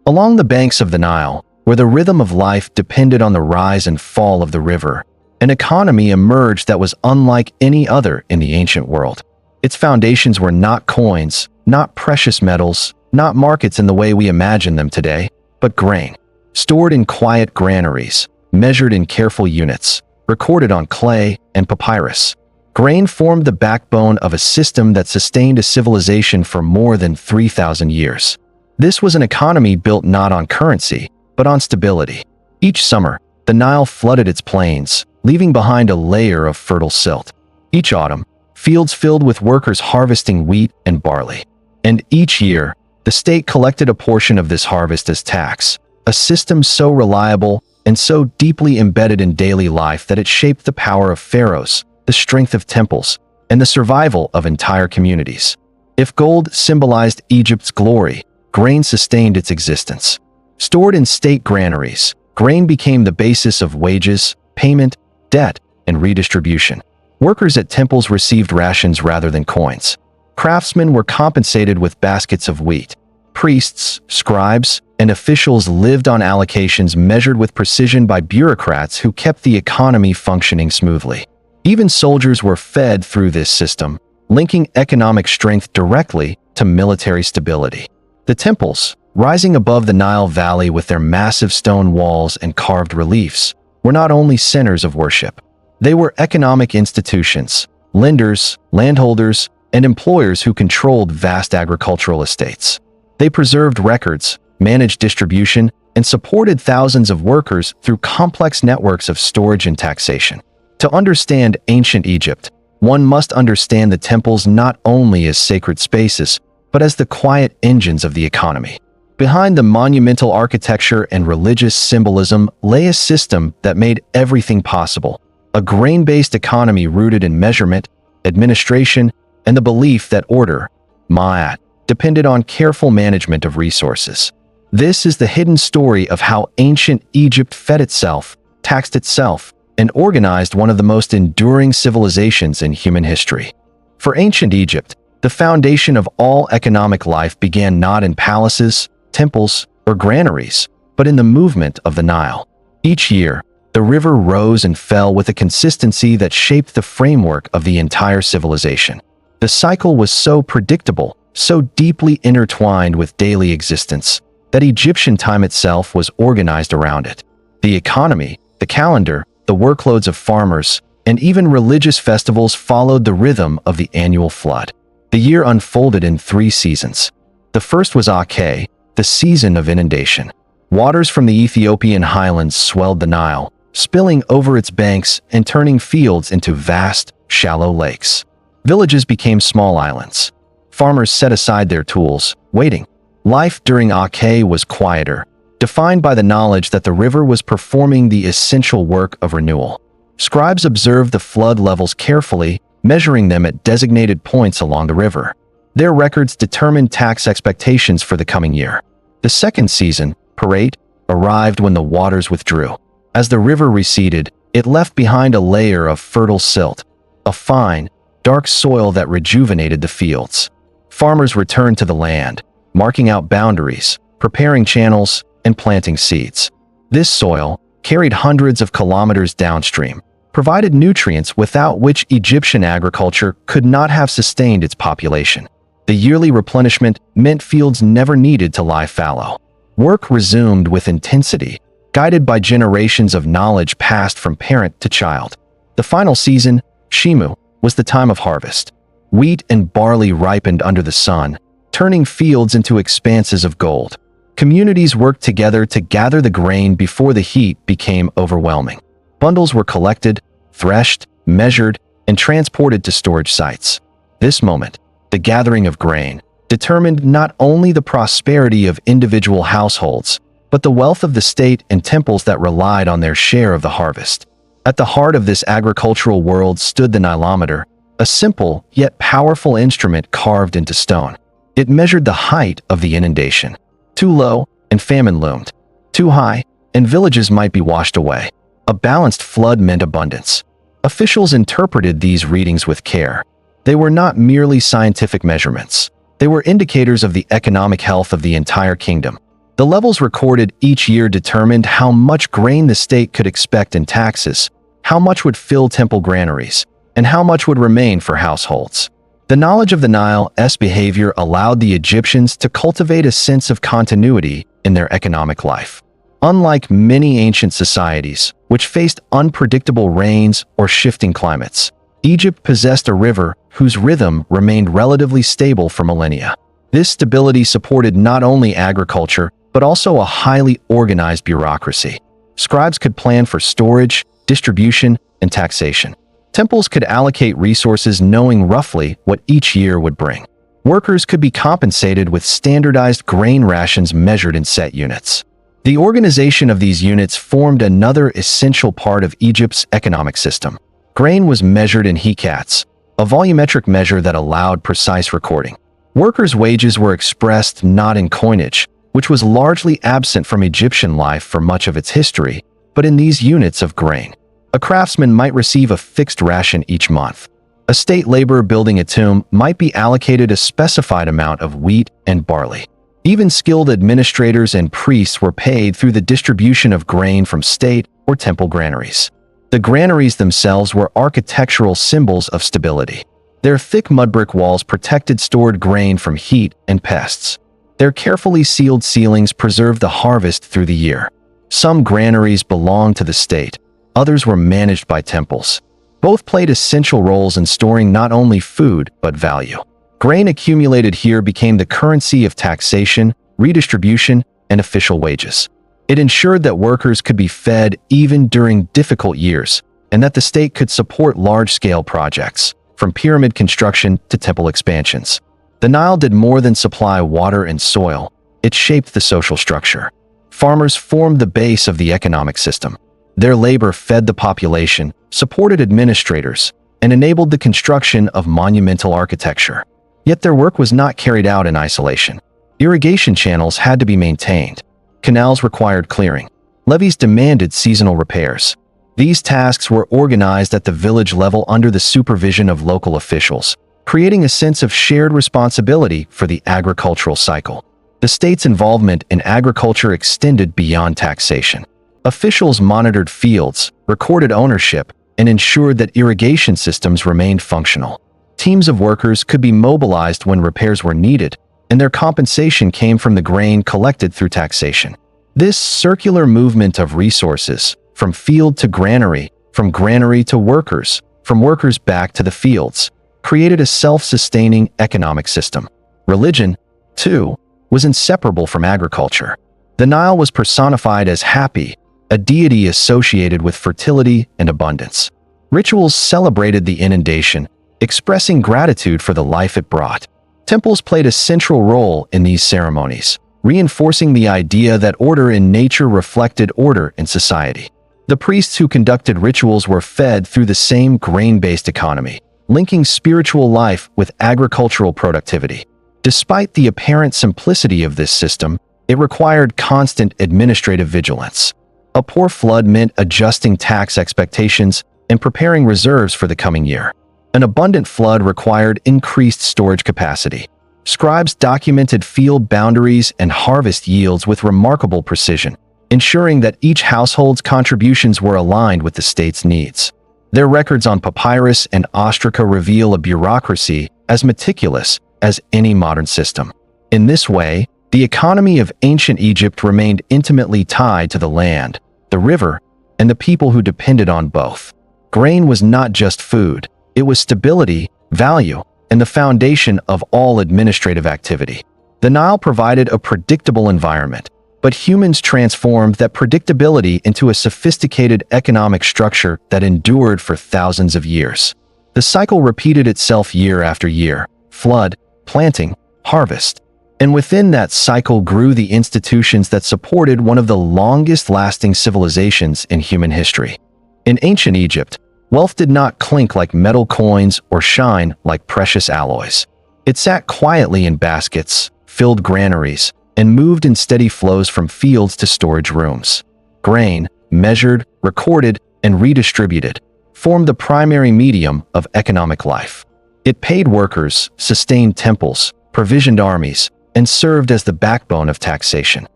Along the banks of the Nile, where the rhythm of life depended on the rise and fall of the river, an economy emerged that was unlike any other in the ancient world. Its foundations were not coins, not precious metals, not markets in the way we imagine them today, but grain, stored in quiet granaries, measured in careful units, recorded on clay and papyrus. Grain formed the backbone of a system that sustained a civilization for more than 3,000 years. This was an economy built not on currency, but on stability. Each summer, the Nile flooded its plains, leaving behind a layer of fertile silt. Each autumn, fields filled with workers harvesting wheat and barley. And each year, the state collected a portion of this harvest as tax, a system so reliable and so deeply embedded in daily life that it shaped the power of pharaohs, the strength of temples, and the survival of entire communities. If gold symbolized Egypt's glory, grain sustained its existence. Stored in state granaries, grain became the basis of wages, payment, debt, and redistribution. Workers at temples received rations rather than coins. Craftsmen were compensated with baskets of wheat. Priests, scribes, and officials lived on allocations measured with precision by bureaucrats who kept the economy functioning smoothly. Even soldiers were fed through this system, linking economic strength directly to military stability. The temples, rising above the Nile Valley with their massive stone walls and carved reliefs, were not only centers of worship. They were economic institutions, lenders, landholders, and employers who controlled vast agricultural estates. They preserved records, managed distribution, and supported thousands of workers through complex networks of storage and taxation. To understand ancient Egypt, one must understand the temples not only as sacred spaces, but as the quiet engines of the economy. Behind the monumental architecture and religious symbolism lay a system that made everything possible, a grain-based economy rooted in measurement, administration, and the belief that order, ma'at, depended on careful management of resources. This is the hidden story of how ancient Egypt fed itself, taxed itself, and organized one of the most enduring civilizations in human history. For ancient Egypt, the foundation of all economic life began not in palaces, temples, or granaries, but in the movement of the Nile. Each year, the river rose and fell with a consistency that shaped the framework of the entire civilization. The cycle was so predictable, so deeply intertwined with daily existence, that Egyptian time itself was organized around it. The economy, the calendar, the workloads of farmers, and even religious festivals followed the rhythm of the annual flood. The year unfolded in 3 seasons. The first was Ake, the season of inundation. Waters from the Ethiopian highlands swelled the Nile, spilling over its banks and turning fields into vast, shallow lakes. Villages became small islands. Farmers set aside their tools, waiting. Life during Ake was quieter, defined by the knowledge that the river was performing the essential work of renewal. Scribes observed the flood levels carefully, measuring them at designated points along the river. Their records determined tax expectations for the coming year. The second season, Parade, arrived when the waters withdrew. As the river receded, it left behind a layer of fertile silt, a fine, dark soil that rejuvenated the fields. Farmers returned to the land, marking out boundaries, preparing channels, and planting seeds. This soil, carried hundreds of kilometers downstream, provided nutrients without which Egyptian agriculture could not have sustained its population. The yearly replenishment meant fields never needed to lie fallow. Work resumed with intensity, guided by generations of knowledge passed from parent to child. The final season, Shimu, was the time of harvest. Wheat and barley ripened under the sun, turning fields into expanses of gold. Communities worked together to gather the grain before the heat became overwhelming. Bundles were collected, threshed, measured, and transported to storage sites. This moment, the gathering of grain, determined not only the prosperity of individual households, but the wealth of the state and temples that relied on their share of the harvest. At the heart of this agricultural world stood the Nilometer, a simple yet powerful instrument carved into stone. It measured the height of the inundation. Too low, and famine loomed. Too high, and villages might be washed away. A balanced flood meant abundance. Officials interpreted these readings with care. They were not merely scientific measurements. They were indicators of the economic health of the entire kingdom. The levels recorded each year determined how much grain the state could expect in taxes, how much would fill temple granaries, and how much would remain for households. The knowledge of the Nile's behavior allowed the Egyptians to cultivate a sense of continuity in their economic life. Unlike many ancient societies, which faced unpredictable rains or shifting climates, Egypt possessed a river whose rhythm remained relatively stable for millennia. This stability supported not only agriculture, but also a highly organized bureaucracy. Scribes could plan for storage, distribution, and taxation. Temples could allocate resources knowing roughly what each year would bring. Workers could be compensated with standardized grain rations measured in set units. The organization of these units formed another essential part of Egypt's economic system. Grain was measured in hekats, a volumetric measure that allowed precise recording. Workers' wages were expressed not in coinage, which was largely absent from Egyptian life for much of its history, but in these units of grain. A craftsman might receive a fixed ration each month. A state laborer building a tomb might be allocated a specified amount of wheat and barley. Even skilled administrators and priests were paid through the distribution of grain from state or temple granaries. The granaries themselves were architectural symbols of stability. Their thick mudbrick walls protected stored grain from heat and pests. Their carefully sealed ceilings preserved the harvest through the year. Some granaries belonged to the state. Others were managed by temples. Both played essential roles in storing not only food, but value. Grain accumulated here became the currency of taxation, redistribution, and official wages. It ensured that workers could be fed even during difficult years, and that the state could support large-scale projects, from pyramid construction to temple expansions. The Nile did more than supply water and soil. It shaped the social structure. Farmers formed the base of the economic system. Their labor fed the population, supported administrators, and enabled the construction of monumental architecture. Yet their work was not carried out in isolation. Irrigation channels had to be maintained. Canals required clearing. Levees demanded seasonal repairs. These tasks were organized at the village level under the supervision of local officials, creating a sense of shared responsibility for the agricultural cycle. The state's involvement in agriculture extended beyond taxation. Officials monitored fields, recorded ownership, and ensured that irrigation systems remained functional. Teams of workers could be mobilized when repairs were needed, and their compensation came from the grain collected through taxation. This circular movement of resources, from field to granary, from granary to workers, from workers back to the fields, created a self-sustaining economic system. Religion, too, was inseparable from agriculture. The Nile was personified as Hapi, a deity associated with fertility and abundance. Rituals celebrated the inundation, expressing gratitude for the life it brought. Temples played a central role in these ceremonies, reinforcing the idea that order in nature reflected order in society. The priests who conducted rituals were fed through the same grain-based economy, linking spiritual life with agricultural productivity. Despite the apparent simplicity of this system, it required constant administrative vigilance. A poor flood meant adjusting tax expectations and preparing reserves for the coming year. An abundant flood required increased storage capacity. Scribes documented field boundaries and harvest yields with remarkable precision, ensuring that each household's contributions were aligned with the state's needs. Their records on papyrus and ostraca reveal a bureaucracy as meticulous as any modern system. In this way, the economy of ancient Egypt remained intimately tied to the land, the river, and the people who depended on both. Grain was not just food, it was stability, value, and the foundation of all administrative activity. The Nile provided a predictable environment, but humans transformed that predictability into a sophisticated economic structure that endured for thousands of years. The cycle repeated itself year after year: flood, planting, harvest. And within that cycle grew the institutions that supported one of the longest-lasting civilizations in human history. In ancient Egypt, wealth did not clink like metal coins or shine like precious alloys. It sat quietly in baskets, filled granaries, and moved in steady flows from fields to storage rooms. Grain, measured, recorded, and redistributed, formed the primary medium of economic life. It paid workers, sustained temples, provisioned armies, and served as the backbone of taxation.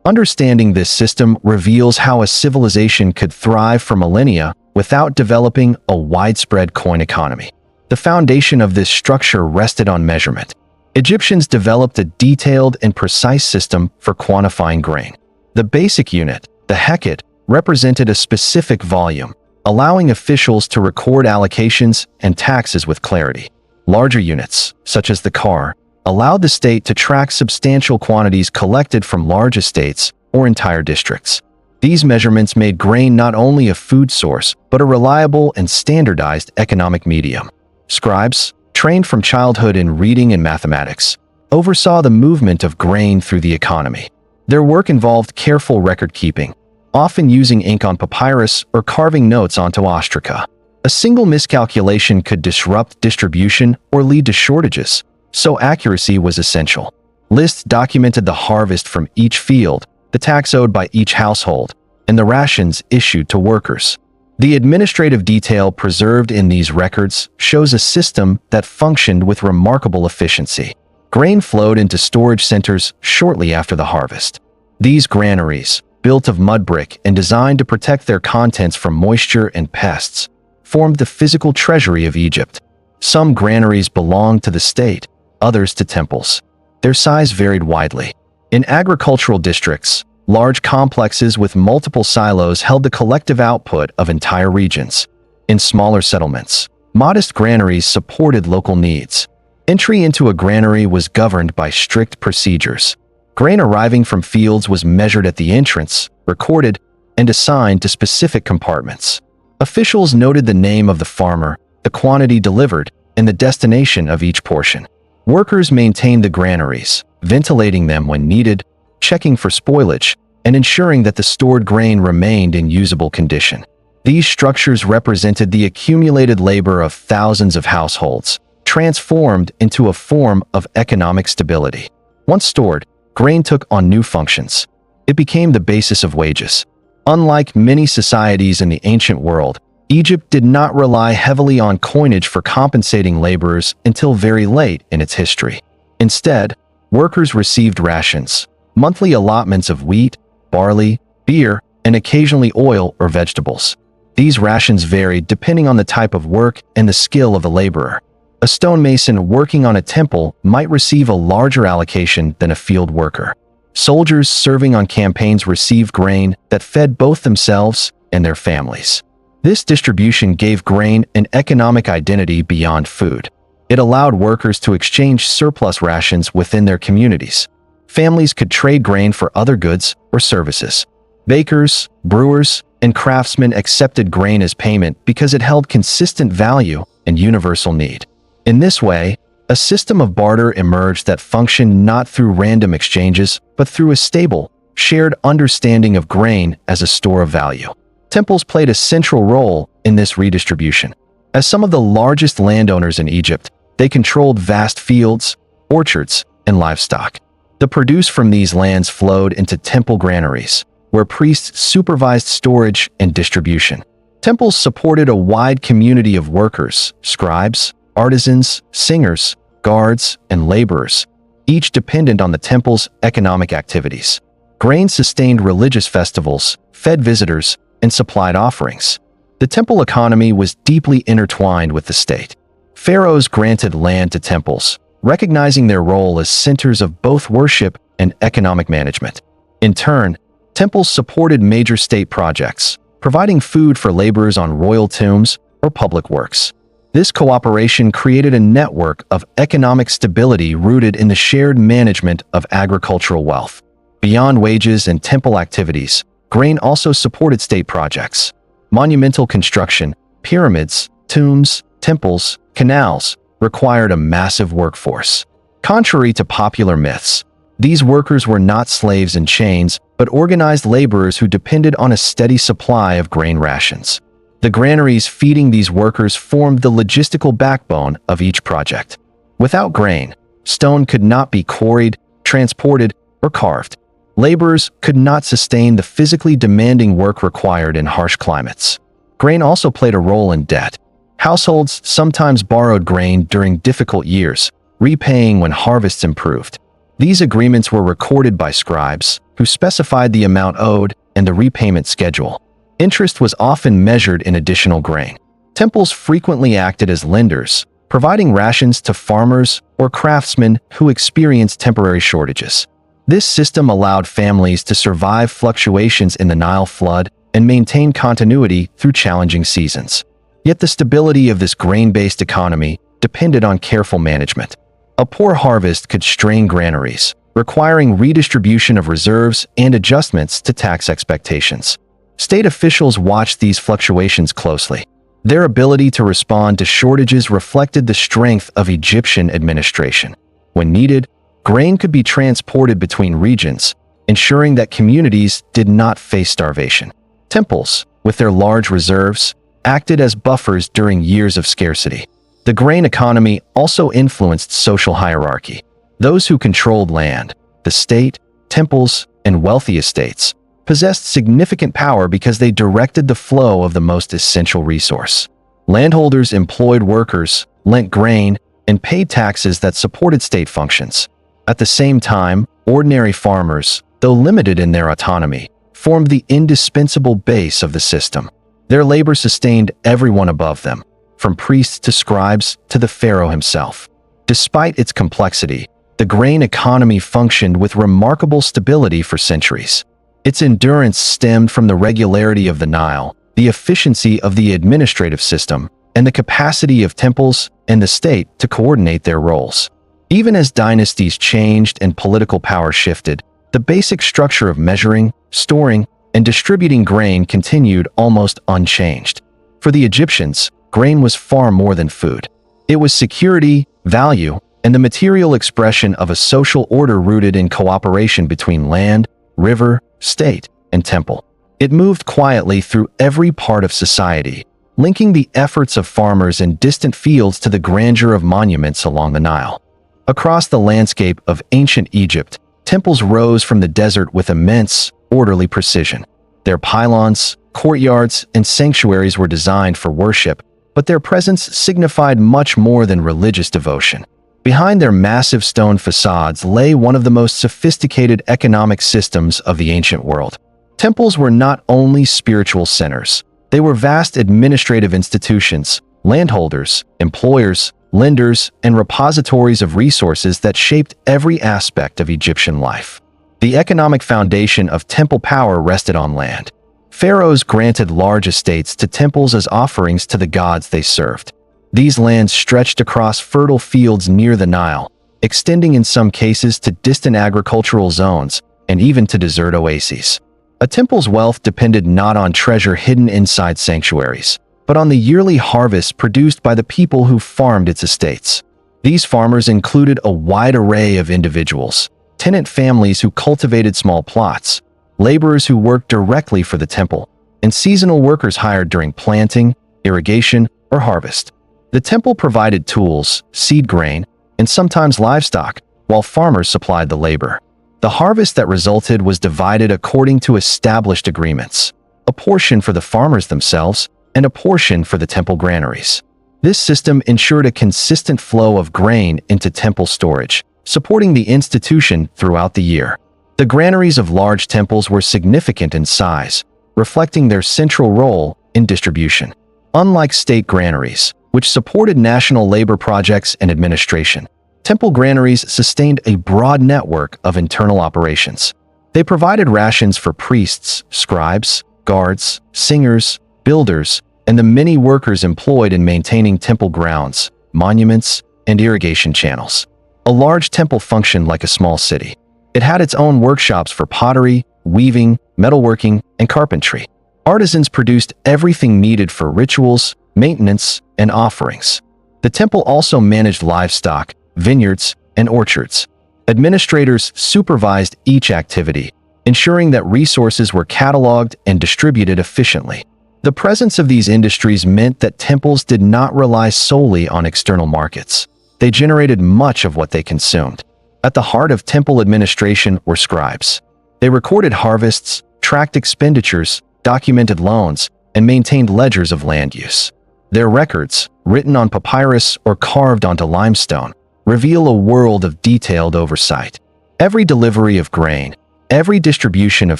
Understanding this system reveals how a civilization could thrive for millennia without developing a widespread coin economy. The foundation of this structure rested on measurement. Egyptians developed a detailed and precise system for quantifying grain. The basic unit, the hecate, represented a specific volume, allowing officials to record allocations and taxes with clarity. Larger units, such as the car, allowed the state to track substantial quantities collected from large estates or entire districts. These measurements made grain not only a food source, but a reliable and standardized economic medium. Scribes, trained from childhood in reading and mathematics, oversaw the movement of grain through the economy. Their work involved careful record-keeping, often using ink on papyrus or carving notes onto ostraca. A single miscalculation could disrupt distribution or lead to shortages, so accuracy was essential. Lists documented the harvest from each field, the tax owed by each household, and the rations issued to workers. The administrative detail preserved in these records shows a system that functioned with remarkable efficiency. Grain flowed into storage centers shortly after the harvest. These granaries, built of mud brick and designed to protect their contents from moisture and pests, formed the physical treasury of Egypt. Some granaries belonged to the state, others to temples. Their size varied widely. In agricultural districts, large complexes with multiple silos held the collective output of entire regions. In smaller settlements, modest granaries supported local needs. Entry into a granary was governed by strict procedures. Grain arriving from fields was measured at the entrance, recorded, and assigned to specific compartments. Officials noted the name of the farmer, the quantity delivered, and the destination of each portion. Workers maintained the granaries, ventilating them when needed, checking for spoilage, and ensuring that the stored grain remained in usable condition. These structures represented the accumulated labor of thousands of households, transformed into a form of economic stability. Once stored, grain took on new functions. It became the basis of wages. Unlike many societies in the ancient world, Egypt did not rely heavily on coinage for compensating laborers until very late in its history. Instead, workers received rations, monthly allotments of wheat, barley, beer, and occasionally oil or vegetables. These rations varied depending on the type of work and the skill of the laborer. A stonemason working on a temple might receive a larger allocation than a field worker. Soldiers serving on campaigns received grain that fed both themselves and their families. This distribution gave grain an economic identity beyond food. It allowed workers to exchange surplus rations within their communities. Families could trade grain for other goods or services. Bakers, brewers, and craftsmen accepted grain as payment because it held consistent value and universal need. In this way, a system of barter emerged that functioned not through random exchanges, but through a stable, shared understanding of grain as a store of value. Temples played a central role in this redistribution. As some of the largest landowners in Egypt, they controlled vast fields, orchards, and livestock. The produce from these lands flowed into temple granaries, where priests supervised storage and distribution. Temples supported a wide community of workers, scribes, artisans, singers, guards, and laborers, each dependent on the temple's economic activities. Grain sustained religious festivals, fed visitors, and supplied offerings. The temple economy was deeply intertwined with the state. Pharaohs granted land to temples, recognizing their role as centers of both worship and economic management. In turn, temples supported major state projects, providing food for laborers on royal tombs or public works. This cooperation created a network of economic stability rooted in the shared management of agricultural wealth. Beyond wages and temple activities, grain also supported state projects. Monumental construction, pyramids, tombs, temples, canals, required a massive workforce. Contrary to popular myths, these workers were not slaves in chains, but organized laborers who depended on a steady supply of grain rations. The granaries feeding these workers formed the logistical backbone of each project. Without grain, stone could not be quarried, transported, or carved. Laborers could not sustain the physically demanding work required in harsh climates. Grain also played a role in debt. Households sometimes borrowed grain during difficult years, repaying when harvests improved. These agreements were recorded by scribes, who specified the amount owed and the repayment schedule. Interest was often measured in additional grain. Temples frequently acted as lenders, providing rations to farmers or craftsmen who experienced temporary shortages. This system allowed families to survive fluctuations in the Nile flood and maintain continuity through challenging seasons. Yet the stability of this grain-based economy depended on careful management. A poor harvest could strain granaries, requiring redistribution of reserves and adjustments to tax expectations. State officials watched these fluctuations closely. Their ability to respond to shortages reflected the strength of Egyptian administration. When needed, grain could be transported between regions, ensuring that communities did not face starvation. Temples, with their large reserves, acted as buffers during years of scarcity. The grain economy also influenced social hierarchy. Those who controlled land, the state, temples, and wealthy estates, possessed significant power because they directed the flow of the most essential resource. Landholders employed workers, lent grain, and paid taxes that supported state functions. At the same time, ordinary farmers, though limited in their autonomy, formed the indispensable base of the system. Their labor sustained everyone above them, from priests to scribes to the pharaoh himself. Despite its complexity, the grain economy functioned with remarkable stability for centuries. Its endurance stemmed from the regularity of the Nile, the efficiency of the administrative system, and the capacity of temples and the state to coordinate their roles. Even as dynasties changed and political power shifted, the basic structure of measuring, storing, and distributing grain continued almost unchanged. For the Egyptians, grain was far more than food. It was security, value, and the material expression of a social order rooted in cooperation between land, river, state, and temple. It moved quietly through every part of society, linking the efforts of farmers in distant fields to the grandeur of monuments along the Nile. Across the landscape of ancient Egypt, temples rose from the desert with immense, orderly precision. Their pylons, courtyards, and sanctuaries were designed for worship, but their presence signified much more than religious devotion. Behind their massive stone facades lay one of the most sophisticated economic systems of the ancient world. Temples were not only spiritual centers, they were vast administrative institutions, landholders, employers, lenders, and repositories of resources that shaped every aspect of Egyptian life. The economic foundation of temple power rested on land. Pharaohs granted large estates to temples as offerings to the gods they served. These lands stretched across fertile fields near the Nile, extending in some cases to distant agricultural zones and even to desert oases. A temple's wealth depended not on treasure hidden inside sanctuaries, but on the yearly harvests produced by the people who farmed its estates. These farmers included a wide array of individuals: tenant families who cultivated small plots, laborers who worked directly for the temple, and seasonal workers hired during planting, irrigation, or harvest. The temple provided tools, seed grain, and sometimes livestock, while farmers supplied the labor. The harvest that resulted was divided according to established agreements, a portion for the farmers themselves and a portion for the temple granaries. This system ensured a consistent flow of grain into temple storage, supporting the institution throughout the year. The granaries of large temples were significant in size, reflecting their central role in distribution. Unlike state granaries, which supported national labor projects and administration, temple granaries sustained a broad network of internal operations. They provided rations for priests, scribes, guards, singers, builders, and the many workers employed in maintaining temple grounds, monuments, and irrigation channels. A large temple functioned like a small city. It had its own workshops for pottery, weaving, metalworking, and carpentry. Artisans produced everything needed for rituals, maintenance, and offerings. The temple also managed livestock, vineyards, and orchards. Administrators supervised each activity, ensuring that resources were cataloged and distributed efficiently. The presence of these industries meant that temples did not rely solely on external markets. They generated much of what they consumed. At the heart of temple administration were scribes. They recorded harvests, tracked expenditures, documented loans, and maintained ledgers of land use. Their records, written on papyrus or carved onto limestone, reveal a world of detailed oversight. Every delivery of grain, every distribution of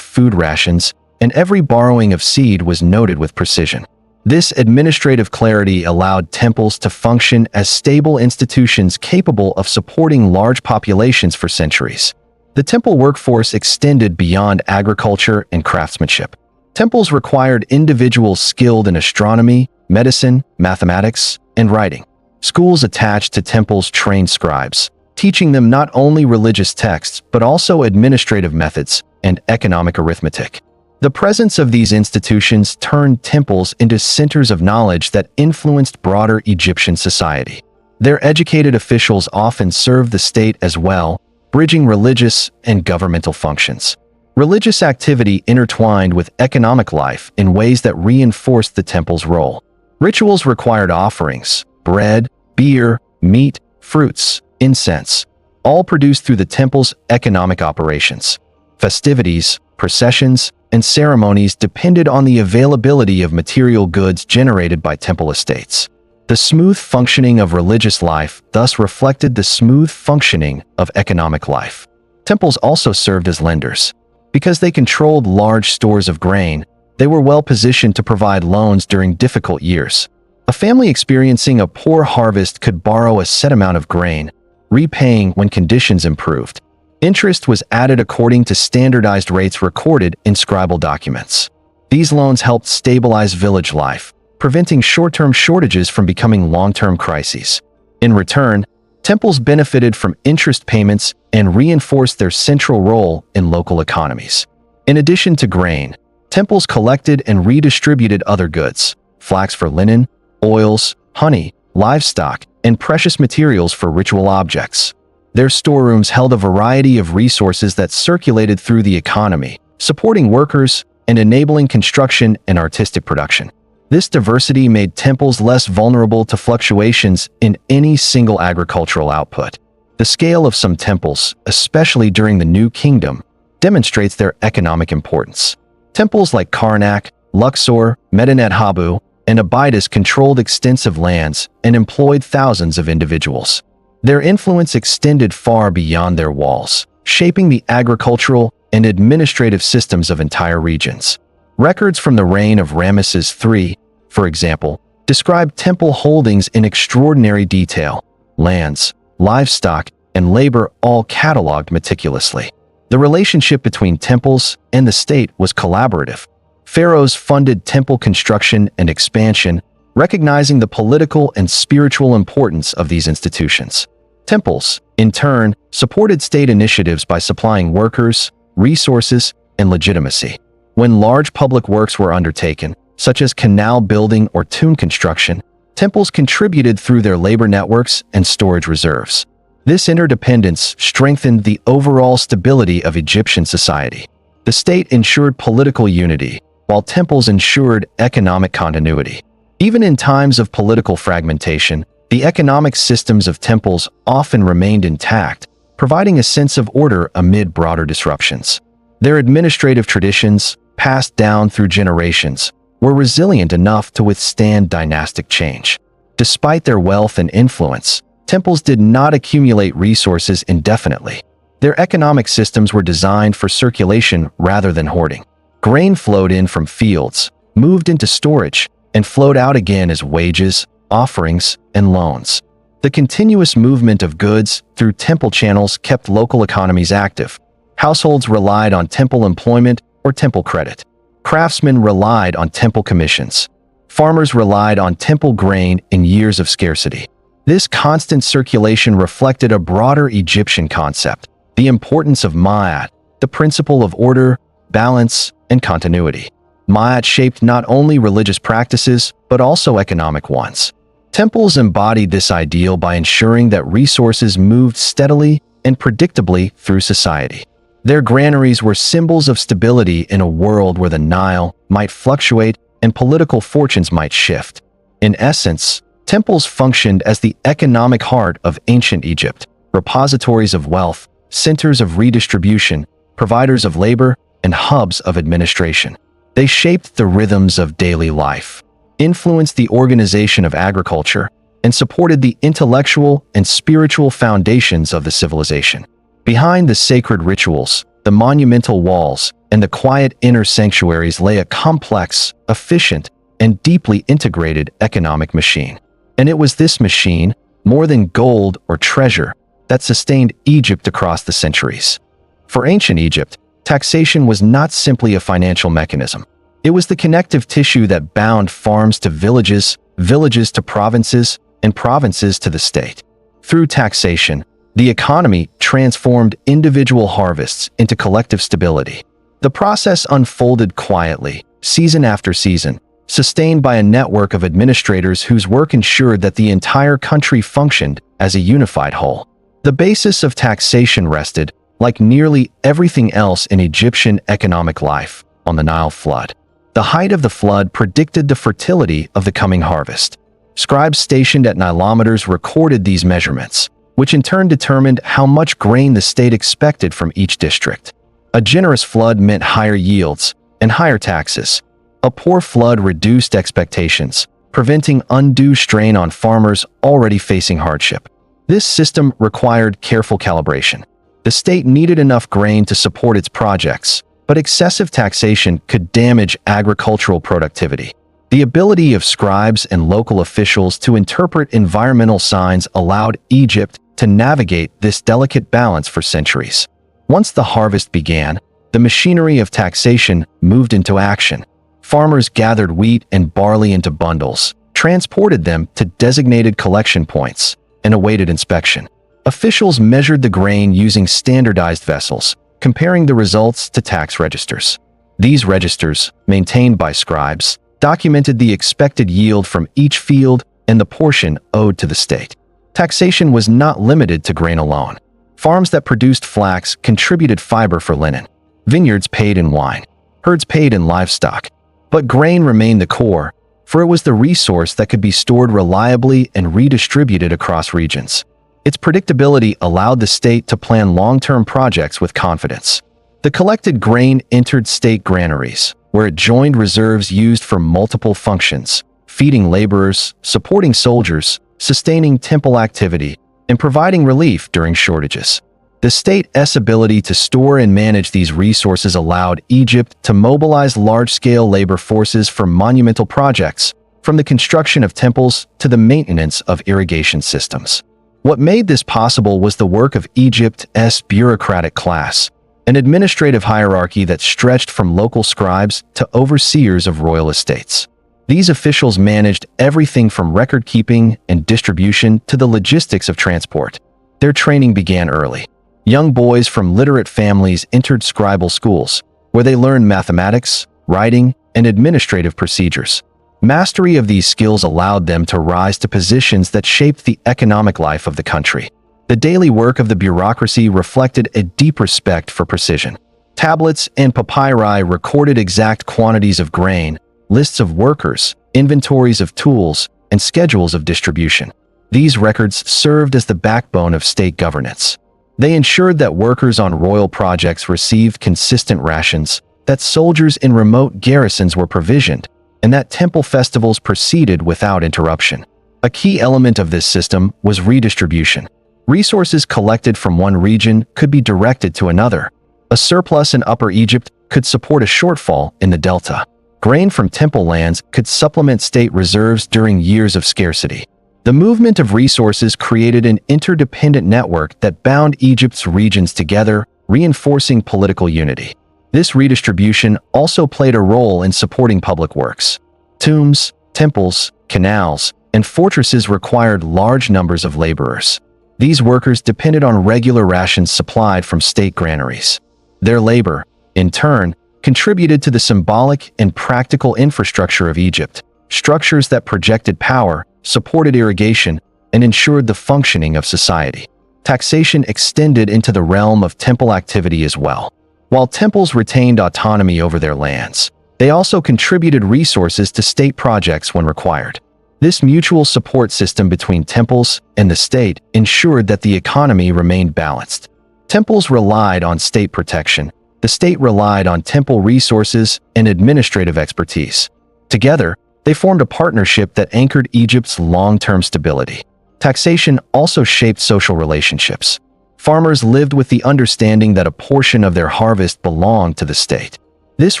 food rations, and every borrowing of seed was noted with precision. This administrative clarity allowed temples to function as stable institutions capable of supporting large populations for centuries. The temple workforce extended beyond agriculture and craftsmanship. Temples required individuals skilled in astronomy, medicine, mathematics, and writing. Schools attached to temples trained scribes, teaching them not only religious texts but also administrative methods and economic arithmetic. The presence of these institutions turned temples into centers of knowledge that influenced broader Egyptian society. Their educated officials often served the state as well, bridging religious and governmental functions. Religious activity intertwined with economic life in ways that reinforced the temple's role. Rituals required offerings, bread, beer, meat, fruits, incense, all produced through the temple's economic operations. Festivities, processions, and ceremonies depended on the availability of material goods generated by temple estates. The smooth functioning of religious life thus reflected the smooth functioning of economic life. Temples also served as lenders. Because they controlled large stores of grain, they were well positioned to provide loans during difficult years. A family experiencing a poor harvest could borrow a set amount of grain, repaying when conditions improved. Interest was added according to standardized rates recorded in scribal documents. These loans helped stabilize village life, preventing short-term shortages from becoming long-term crises. In return, temples benefited from interest payments and reinforced their central role in local economies. In addition to grain, temples collected and redistributed other goods: flax for linen, oils, honey, livestock, and precious materials for ritual objects. Their storerooms held a variety of resources that circulated through the economy, supporting workers and enabling construction and artistic production. This diversity made temples less vulnerable to fluctuations in any single agricultural output. The scale of some temples, especially during the New Kingdom, demonstrates their economic importance. Temples like Karnak, Luxor, Medinet Habu, and Abydos controlled extensive lands and employed thousands of individuals. Their influence extended far beyond their walls, shaping the agricultural and administrative systems of entire regions. Records from the reign of Ramesses III, for example, describe temple holdings in extraordinary detail: lands, livestock, and labor all cataloged meticulously. The relationship between temples and the state was collaborative. Pharaohs funded temple construction and expansion, recognizing the political and spiritual importance of these institutions. Temples, in turn, supported state initiatives by supplying workers, resources, and legitimacy. When large public works were undertaken, such as canal building or tomb construction, temples contributed through their labor networks and storage reserves. This interdependence strengthened the overall stability of Egyptian society. The state ensured political unity, while temples ensured economic continuity. Even in times of political fragmentation, the economic systems of temples often remained intact, providing a sense of order amid broader disruptions. Their administrative traditions, passed down through generations, were resilient enough to withstand dynastic change. Despite their wealth and influence, temples did not accumulate resources indefinitely. Their economic systems were designed for circulation rather than hoarding. Grain flowed in from fields, moved into storage, and flowed out again as wages, offerings, and loans. The continuous movement of goods through temple channels kept local economies active. Households relied on temple employment or temple credit. Craftsmen relied on temple commissions. Farmers relied on temple grain in years of scarcity. This constant circulation reflected a broader Egyptian concept: the importance of ma'at, the principle of order, balance, and continuity. Ma'at shaped not only religious practices, but also economic ones. Temples embodied this ideal by ensuring that resources moved steadily and predictably through society. Their granaries were symbols of stability in a world where the Nile might fluctuate and political fortunes might shift. In essence, temples functioned as the economic heart of ancient Egypt, repositories of wealth, centers of redistribution, providers of labor, and hubs of administration. They shaped the rhythms of daily life, influenced the organization of agriculture, and supported the intellectual and spiritual foundations of the civilization. Behind the sacred rituals, the monumental walls, and the quiet inner sanctuaries lay a complex, efficient, and deeply integrated economic machine. And it was this machine, more than gold or treasure, that sustained Egypt across the centuries. For ancient Egypt, taxation was not simply a financial mechanism. It was the connective tissue that bound farms to villages, villages to provinces, and provinces to the state. Through taxation, the economy transformed individual harvests into collective stability. The process unfolded quietly, season after season, sustained by a network of administrators whose work ensured that the entire country functioned as a unified whole. The basis of taxation rested, like nearly everything else in Egyptian economic life, on the Nile flood. The height of the flood predicted the fertility of the coming harvest. Scribes stationed at Nilometers recorded these measurements, which in turn determined how much grain the state expected from each district. A generous flood meant higher yields and higher taxes. A poor flood reduced expectations, preventing undue strain on farmers already facing hardship. This system required careful calibration. The state needed enough grain to support its projects, but excessive taxation could damage agricultural productivity. The ability of scribes and local officials to interpret environmental signs allowed Egypt to navigate this delicate balance for centuries. Once the harvest began, the machinery of taxation moved into action. Farmers gathered wheat and barley into bundles, transported them to designated collection points, and awaited inspection. Officials measured the grain using standardized vessels, comparing the results to tax registers. These registers, maintained by scribes, documented the expected yield from each field and the portion owed to the state. Taxation was not limited to grain alone. Farms that produced flax contributed fiber for linen. Vineyards paid in wine. Herds paid in livestock. But grain remained the core, for it was the resource that could be stored reliably and redistributed across regions. Its predictability allowed the state to plan long-term projects with confidence. The collected grain entered state granaries, where it joined reserves used for multiple functions, feeding laborers, supporting soldiers, sustaining temple activity, and providing relief during shortages. The state's ability to store and manage these resources allowed Egypt to mobilize large-scale labor forces for monumental projects, from the construction of temples to the maintenance of irrigation systems. What made this possible was the work of Egypt's bureaucratic class, an administrative hierarchy that stretched from local scribes to overseers of royal estates. These officials managed everything from record-keeping and distribution to the logistics of transport. Their training began early. Young boys from literate families entered scribal schools, where they learned mathematics, writing, and administrative procedures. Mastery of these skills allowed them to rise to positions that shaped the economic life of the country. The daily work of the bureaucracy reflected a deep respect for precision. Tablets and papyri recorded exact quantities of grain, lists of workers, inventories of tools, and schedules of distribution. These records served as the backbone of state governance. They ensured that workers on royal projects received consistent rations, that soldiers in remote garrisons were provisioned, and that temple festivals proceeded without interruption. A key element of this system was redistribution. Resources collected from one region could be directed to another. A surplus in Upper Egypt could support a shortfall in the Delta. Grain from temple lands could supplement state reserves during years of scarcity. The movement of resources created an interdependent network that bound Egypt's regions together, reinforcing political unity. This redistribution also played a role in supporting public works. Tombs, temples, canals, and fortresses required large numbers of laborers. These workers depended on regular rations supplied from state granaries. Their labor, in turn, contributed to the symbolic and practical infrastructure of Egypt, structures that projected power, supported irrigation, and ensured the functioning of society. Taxation extended into the realm of temple activity as well. While temples retained autonomy over their lands, they also contributed resources to state projects when required. This mutual support system between temples and the state ensured that the economy remained balanced. Temples relied on state protection. The state relied on temple resources and administrative expertise. Together, they formed a partnership that anchored Egypt's long-term stability. Taxation also shaped social relationships. Farmers lived with the understanding that a portion of their harvest belonged to the state. This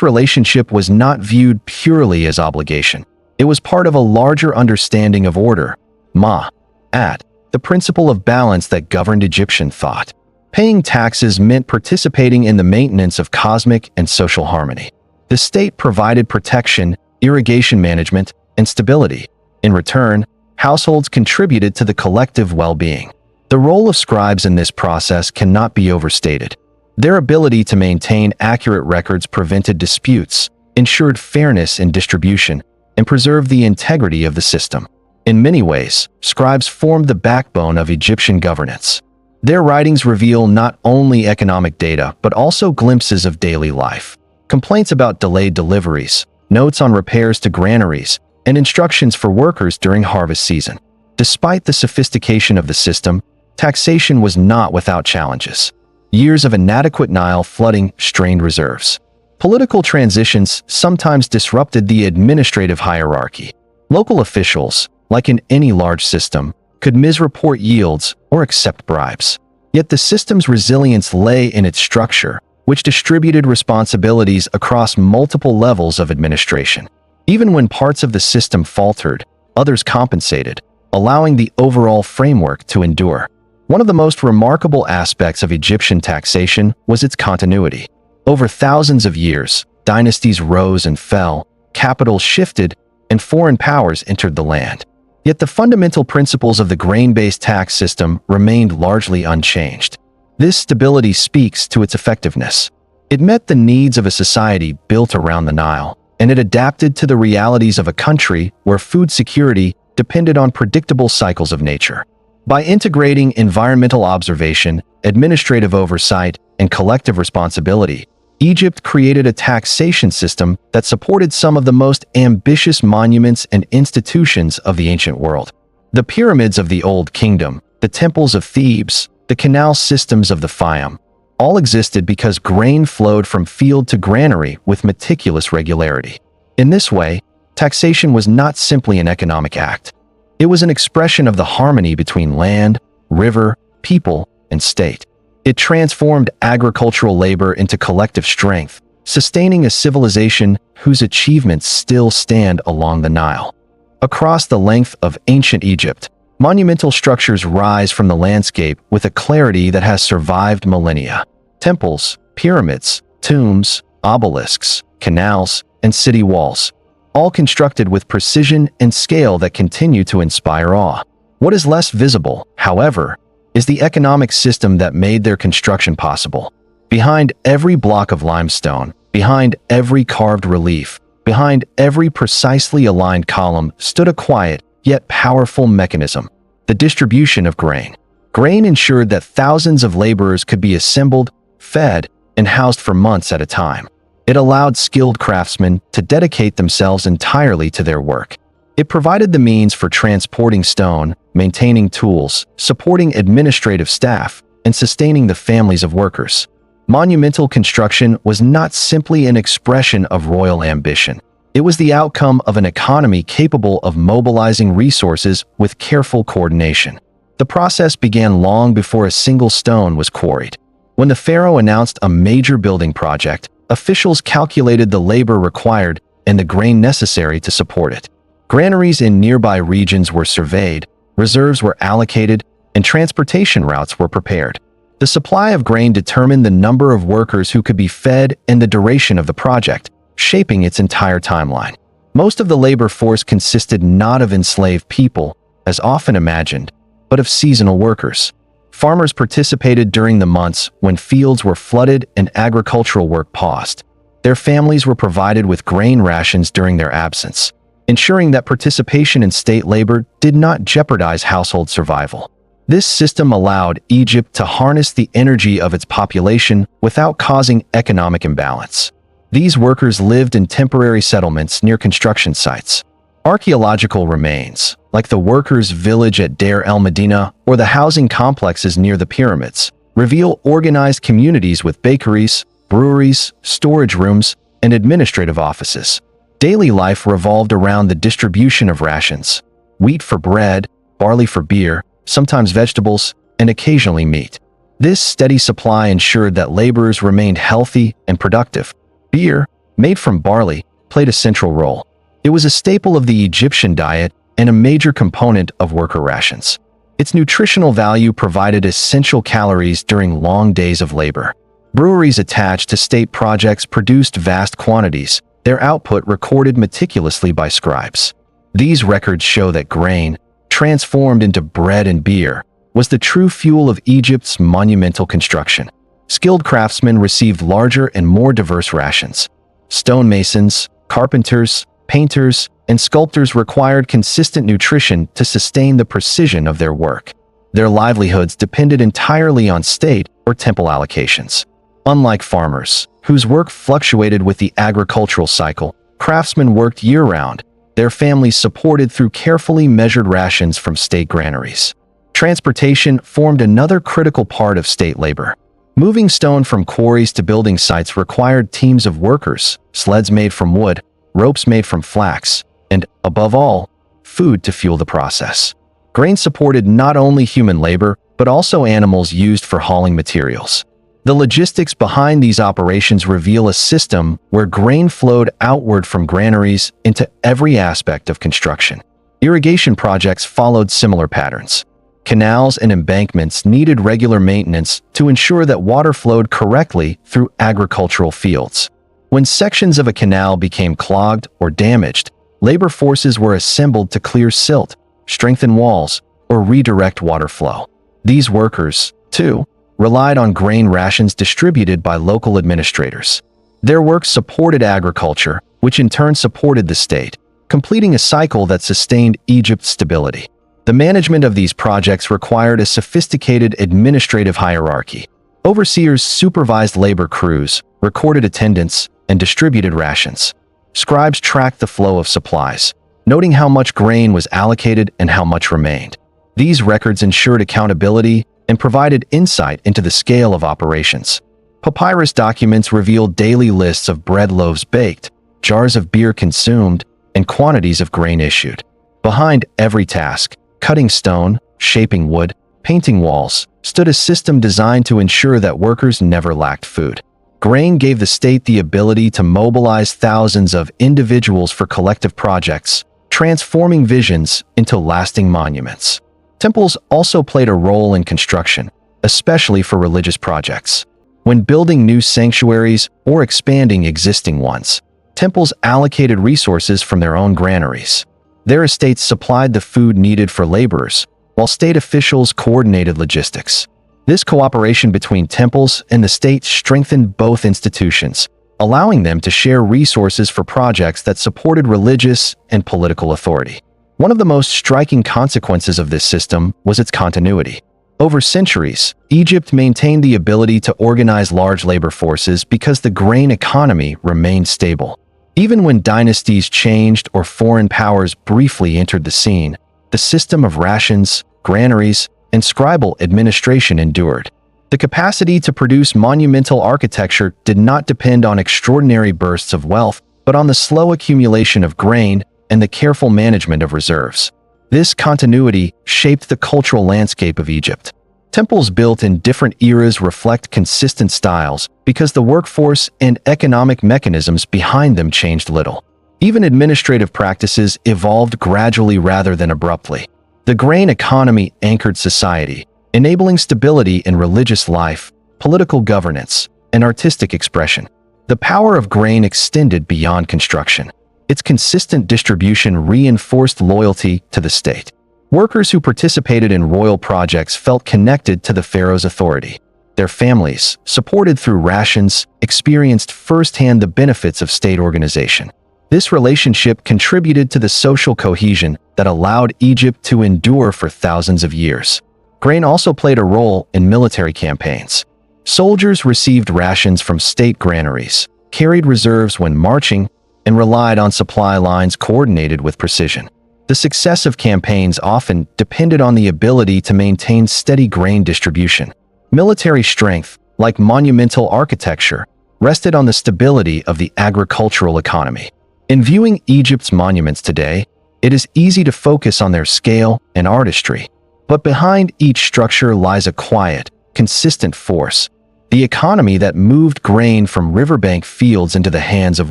relationship was not viewed purely as obligation. It was part of a larger understanding of order, ma'at, the principle of balance that governed Egyptian thought. Paying taxes meant participating in the maintenance of cosmic and social harmony. The state provided protection, irrigation management, and stability. In return, households contributed to the collective well-being. The role of scribes in this process cannot be overstated. Their ability to maintain accurate records prevented disputes, ensured fairness in distribution, and preserved the integrity of the system. In many ways, scribes formed the backbone of Egyptian governance. Their writings reveal not only economic data, but also glimpses of daily life. Complaints about delayed deliveries, notes on repairs to granaries, and instructions for workers during harvest season. Despite the sophistication of the system, taxation was not without challenges. Years of inadequate Nile flooding strained reserves. Political transitions sometimes disrupted the administrative hierarchy. Local officials, like in any large system, could misreport yields or accept bribes. Yet the system's resilience lay in its structure, which distributed responsibilities across multiple levels of administration. Even when parts of the system faltered, others compensated, allowing the overall framework to endure. One of the most remarkable aspects of Egyptian taxation was its continuity. Over thousands of years, dynasties rose and fell, capitals shifted, and foreign powers entered the land. Yet the fundamental principles of the grain-based tax system remained largely unchanged. This stability speaks to its effectiveness. It met the needs of a society built around the Nile, and it adapted to the realities of a country where food security depended on predictable cycles of nature. By integrating environmental observation, administrative oversight, and collective responsibility, Egypt created a taxation system that supported some of the most ambitious monuments and institutions of the ancient world. The pyramids of the Old Kingdom, the temples of Thebes, the canal systems of the Fayum, all existed because grain flowed from field to granary with meticulous regularity. In this way, taxation was not simply an economic act. It was an expression of the harmony between land, river, people, and state. It transformed agricultural labor into collective strength, sustaining a civilization whose achievements still stand along the Nile. Across the length of ancient Egypt, monumental structures rise from the landscape with a clarity that has survived millennia. Temples, pyramids, tombs, obelisks, canals, and city walls, all constructed with precision and scale that continue to inspire awe. What is less visible, however, is the economic system that made their construction possible. Behind every block of limestone, behind every carved relief, behind every precisely aligned column stood a quiet yet powerful mechanism: the distribution of grain. Grain ensured that thousands of laborers could be assembled, fed, and housed for months at a time. It allowed skilled craftsmen to dedicate themselves entirely to their work. It provided the means for transporting stone, maintaining tools, supporting administrative staff, and sustaining the families of workers. Monumental construction was not simply an expression of royal ambition. It was the outcome of an economy capable of mobilizing resources with careful coordination. The process began long before a single stone was quarried. When the pharaoh announced a major building project, officials calculated the labor required and the grain necessary to support it. Granaries in nearby regions were surveyed, reserves were allocated, and transportation routes were prepared. The supply of grain determined the number of workers who could be fed and the duration of the project, shaping its entire timeline. Most of the labor force consisted not of enslaved people, as often imagined, but of seasonal workers. Farmers participated during the months when fields were flooded and agricultural work paused. Their families were provided with grain rations during their absence, ensuring that participation in state labor did not jeopardize household survival. This system allowed Egypt to harness the energy of its population without causing economic imbalance. These workers lived in temporary settlements near construction sites. Archaeological remains, like the workers' village at Deir el-Medina or the housing complexes near the pyramids, reveal organized communities with bakeries, breweries, storage rooms, and administrative offices. Daily life revolved around the distribution of rations: wheat for bread, barley for beer, sometimes vegetables, and occasionally meat. This steady supply ensured that laborers remained healthy and productive. Beer, made from barley, played a central role. It was a staple of the Egyptian diet and a major component of worker rations. Its nutritional value provided essential calories during long days of labor. Breweries attached to state projects produced vast quantities, their output recorded meticulously by scribes. These records show that grain, transformed into bread and beer, was the true fuel of Egypt's monumental construction. Skilled craftsmen received larger and more diverse rations. Stonemasons, carpenters, painters, and sculptors required consistent nutrition to sustain the precision of their work. Their livelihoods depended entirely on state or temple allocations. Unlike farmers, whose work fluctuated with the agricultural cycle, craftsmen worked year-round, their families supported through carefully measured rations from state granaries. Transportation formed another critical part of state labor. Moving stone from quarries to building sites required teams of workers, sleds made from wood, ropes made from flax, and, above all, food to fuel the process. Grain supported not only human labor, but also animals used for hauling materials. The logistics behind these operations reveal a system where grain flowed outward from granaries into every aspect of construction. Irrigation projects followed similar patterns. Canals and embankments needed regular maintenance to ensure that water flowed correctly through agricultural fields. When sections of a canal became clogged or damaged, labor forces were assembled to clear silt, strengthen walls, or redirect water flow. These workers, too, relied on grain rations distributed by local administrators. Their work supported agriculture, which in turn supported the state, completing a cycle that sustained Egypt's stability. The management of these projects required a sophisticated administrative hierarchy. Overseers supervised labor crews, recorded attendance, and distributed rations. Scribes tracked the flow of supplies, noting how much grain was allocated and how much remained. These records ensured accountability and provided insight into the scale of operations. Papyrus documents revealed daily lists of bread loaves baked, jars of beer consumed, and quantities of grain issued. Behind every task, cutting stone, shaping wood, painting walls, stood a system designed to ensure that workers never lacked food. Grain gave the state the ability to mobilize thousands of individuals for collective projects, transforming visions into lasting monuments. Temples also played a role in construction, especially for religious projects. When building new sanctuaries or expanding existing ones, temples allocated resources from their own granaries. Their estates supplied the food needed for laborers, while state officials coordinated logistics. This cooperation between temples and the state strengthened both institutions, allowing them to share resources for projects that supported religious and political authority. One of the most striking consequences of this system was its continuity. Over centuries, Egypt maintained the ability to organize large labor forces because the grain economy remained stable. Even when dynasties changed or foreign powers briefly entered the scene, the system of rations, granaries, and scribal administration endured. The capacity to produce monumental architecture did not depend on extraordinary bursts of wealth, but on the slow accumulation of grain and the careful management of reserves. This continuity shaped the cultural landscape of Egypt. Temples built in different eras reflect consistent styles because the workforce and economic mechanisms behind them changed little. Even administrative practices evolved gradually rather than abruptly. The grain economy anchored society, enabling stability in religious life, political governance, and artistic expression. The power of grain extended beyond construction. Its consistent distribution reinforced loyalty to the state. Workers who participated in royal projects felt connected to the pharaoh's authority. Their families, supported through rations, experienced firsthand the benefits of state organization. This relationship contributed to the social cohesion that allowed Egypt to endure for thousands of years. Grain also played a role in military campaigns. Soldiers received rations from state granaries, carried reserves when marching, and relied on supply lines coordinated with precision. The success of campaigns often depended on the ability to maintain steady grain distribution. Military strength, like monumental architecture, rested on the stability of the agricultural economy. In viewing Egypt's monuments today, it is easy to focus on their scale and artistry. But behind each structure lies a quiet, consistent force, the economy that moved grain from riverbank fields into the hands of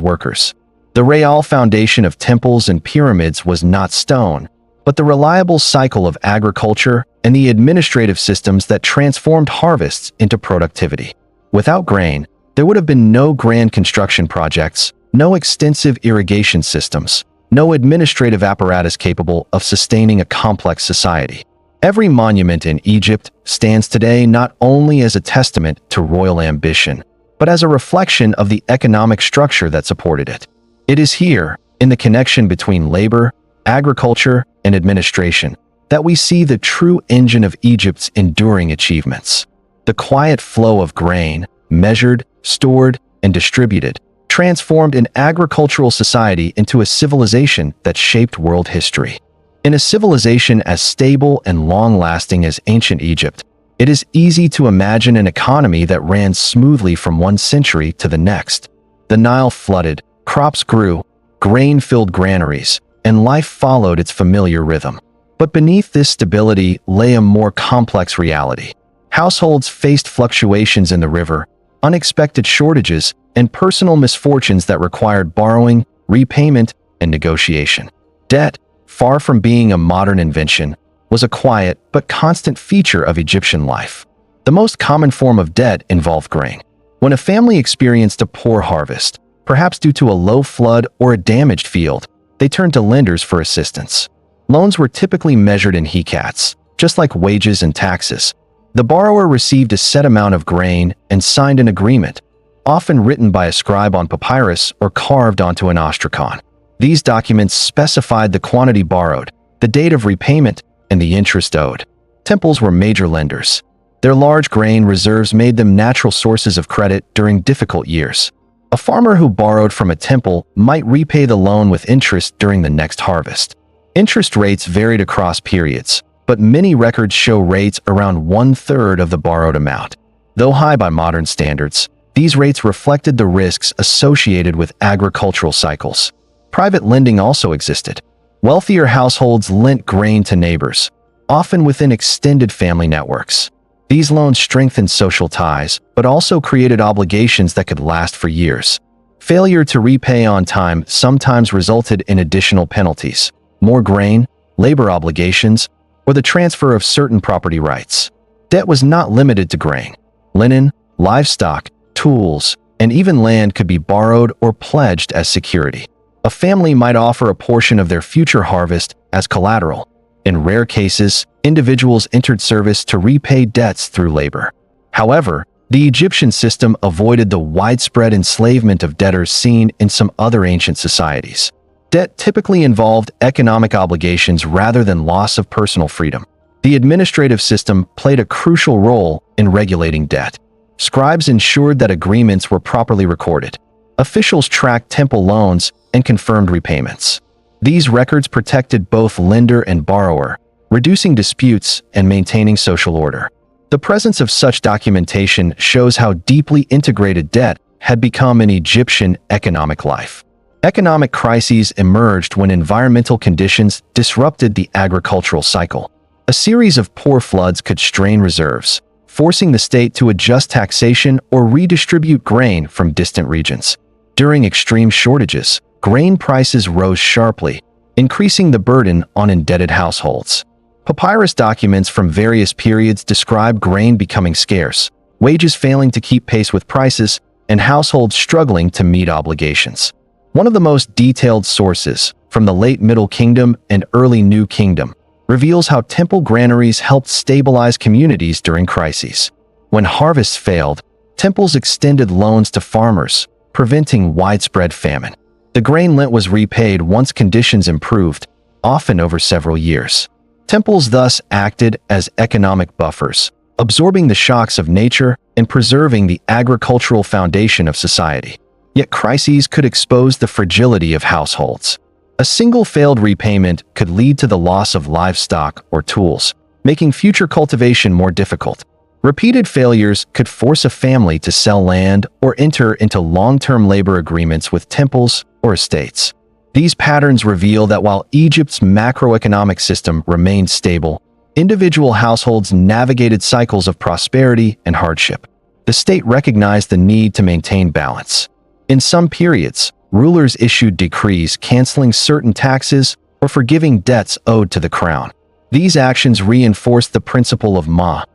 workers. The real foundation of temples and pyramids was not stone, but the reliable cycle of agriculture and the administrative systems that transformed harvests into productivity. Without grain, there would have been no grand construction projects, no extensive irrigation systems, no administrative apparatus capable of sustaining a complex society. Every monument in Egypt stands today not only as a testament to royal ambition, but as a reflection of the economic structure that supported it. It is here, in the connection between labor, agriculture, and administration, that we see the true engine of Egypt's enduring achievements. The quiet flow of grain, measured, stored, and distributed, transformed an agricultural society into a civilization that shaped world history. In a civilization as stable and long-lasting as ancient Egypt, it is easy to imagine an economy that ran smoothly from one century to the next. The Nile flooded, crops grew, grain filled granaries, and life followed its familiar rhythm. But beneath this stability lay a more complex reality. Households faced fluctuations in the river, unexpected shortages, and personal misfortunes that required borrowing, repayment, and negotiation. Debt, far from being a modern invention, was a quiet but constant feature of Egyptian life. The most common form of debt involved grain. When a family experienced a poor harvest, perhaps due to a low flood or a damaged field, they turned to lenders for assistance. Loans were typically measured in hecats, just like wages and taxes. The borrower received a set amount of grain and signed an agreement, often written by a scribe on papyrus or carved onto an ostracon. These documents specified the quantity borrowed, the date of repayment, and the interest owed. Temples were major lenders. Their large grain reserves made them natural sources of credit during difficult years. A farmer who borrowed from a temple might repay the loan with interest during the next harvest. Interest rates varied across periods, but many records show rates around 1/3 of the borrowed amount. Though high by modern standards, these rates reflected the risks associated with agricultural cycles. Private lending also existed. Wealthier households lent grain to neighbors, often within extended family networks. These loans strengthened social ties, but also created obligations that could last for years. Failure to repay on time sometimes resulted in additional penalties, more grain, labor obligations, or the transfer of certain property rights. Debt was not limited to grain. Linen, livestock, tools, and even land could be borrowed or pledged as security. A family might offer a portion of their future harvest as collateral. In rare cases, individuals entered service to repay debts through labor. However, the Egyptian system avoided the widespread enslavement of debtors seen in some other ancient societies. Debt typically involved economic obligations rather than loss of personal freedom. The administrative system played a crucial role in regulating debt. Scribes ensured that agreements were properly recorded. Officials tracked temple loans and confirmed repayments. These records protected both lender and borrower, reducing disputes and maintaining social order. The presence of such documentation shows how deeply integrated debt had become in Egyptian economic life. Economic crises emerged when environmental conditions disrupted the agricultural cycle. A series of poor floods could strain reserves, forcing the state to adjust taxation or redistribute grain from distant regions. During extreme shortages, grain prices rose sharply, increasing the burden on indebted households. Papyrus documents from various periods describe grain becoming scarce, wages failing to keep pace with prices, and households struggling to meet obligations. One of the most detailed sources, from the late Middle Kingdom and early New Kingdom, reveals how temple granaries helped stabilize communities during crises. When harvests failed, temples extended loans to farmers, preventing widespread famine. The grain lent was repaid once conditions improved, often over several years. Temples thus acted as economic buffers, absorbing the shocks of nature and preserving the agricultural foundation of society. Yet crises could expose the fragility of households. A single failed repayment could lead to the loss of livestock or tools, making future cultivation more difficult. Repeated failures could force a family to sell land or enter into long-term labor agreements with temples or estates. These patterns reveal that while Egypt's macroeconomic system remained stable, Individual households navigated cycles of prosperity and hardship. The state recognized the need to maintain balance. In some periods, rulers issued decrees canceling certain taxes or forgiving debts owed to the crown. These actions reinforced the principle of monumental,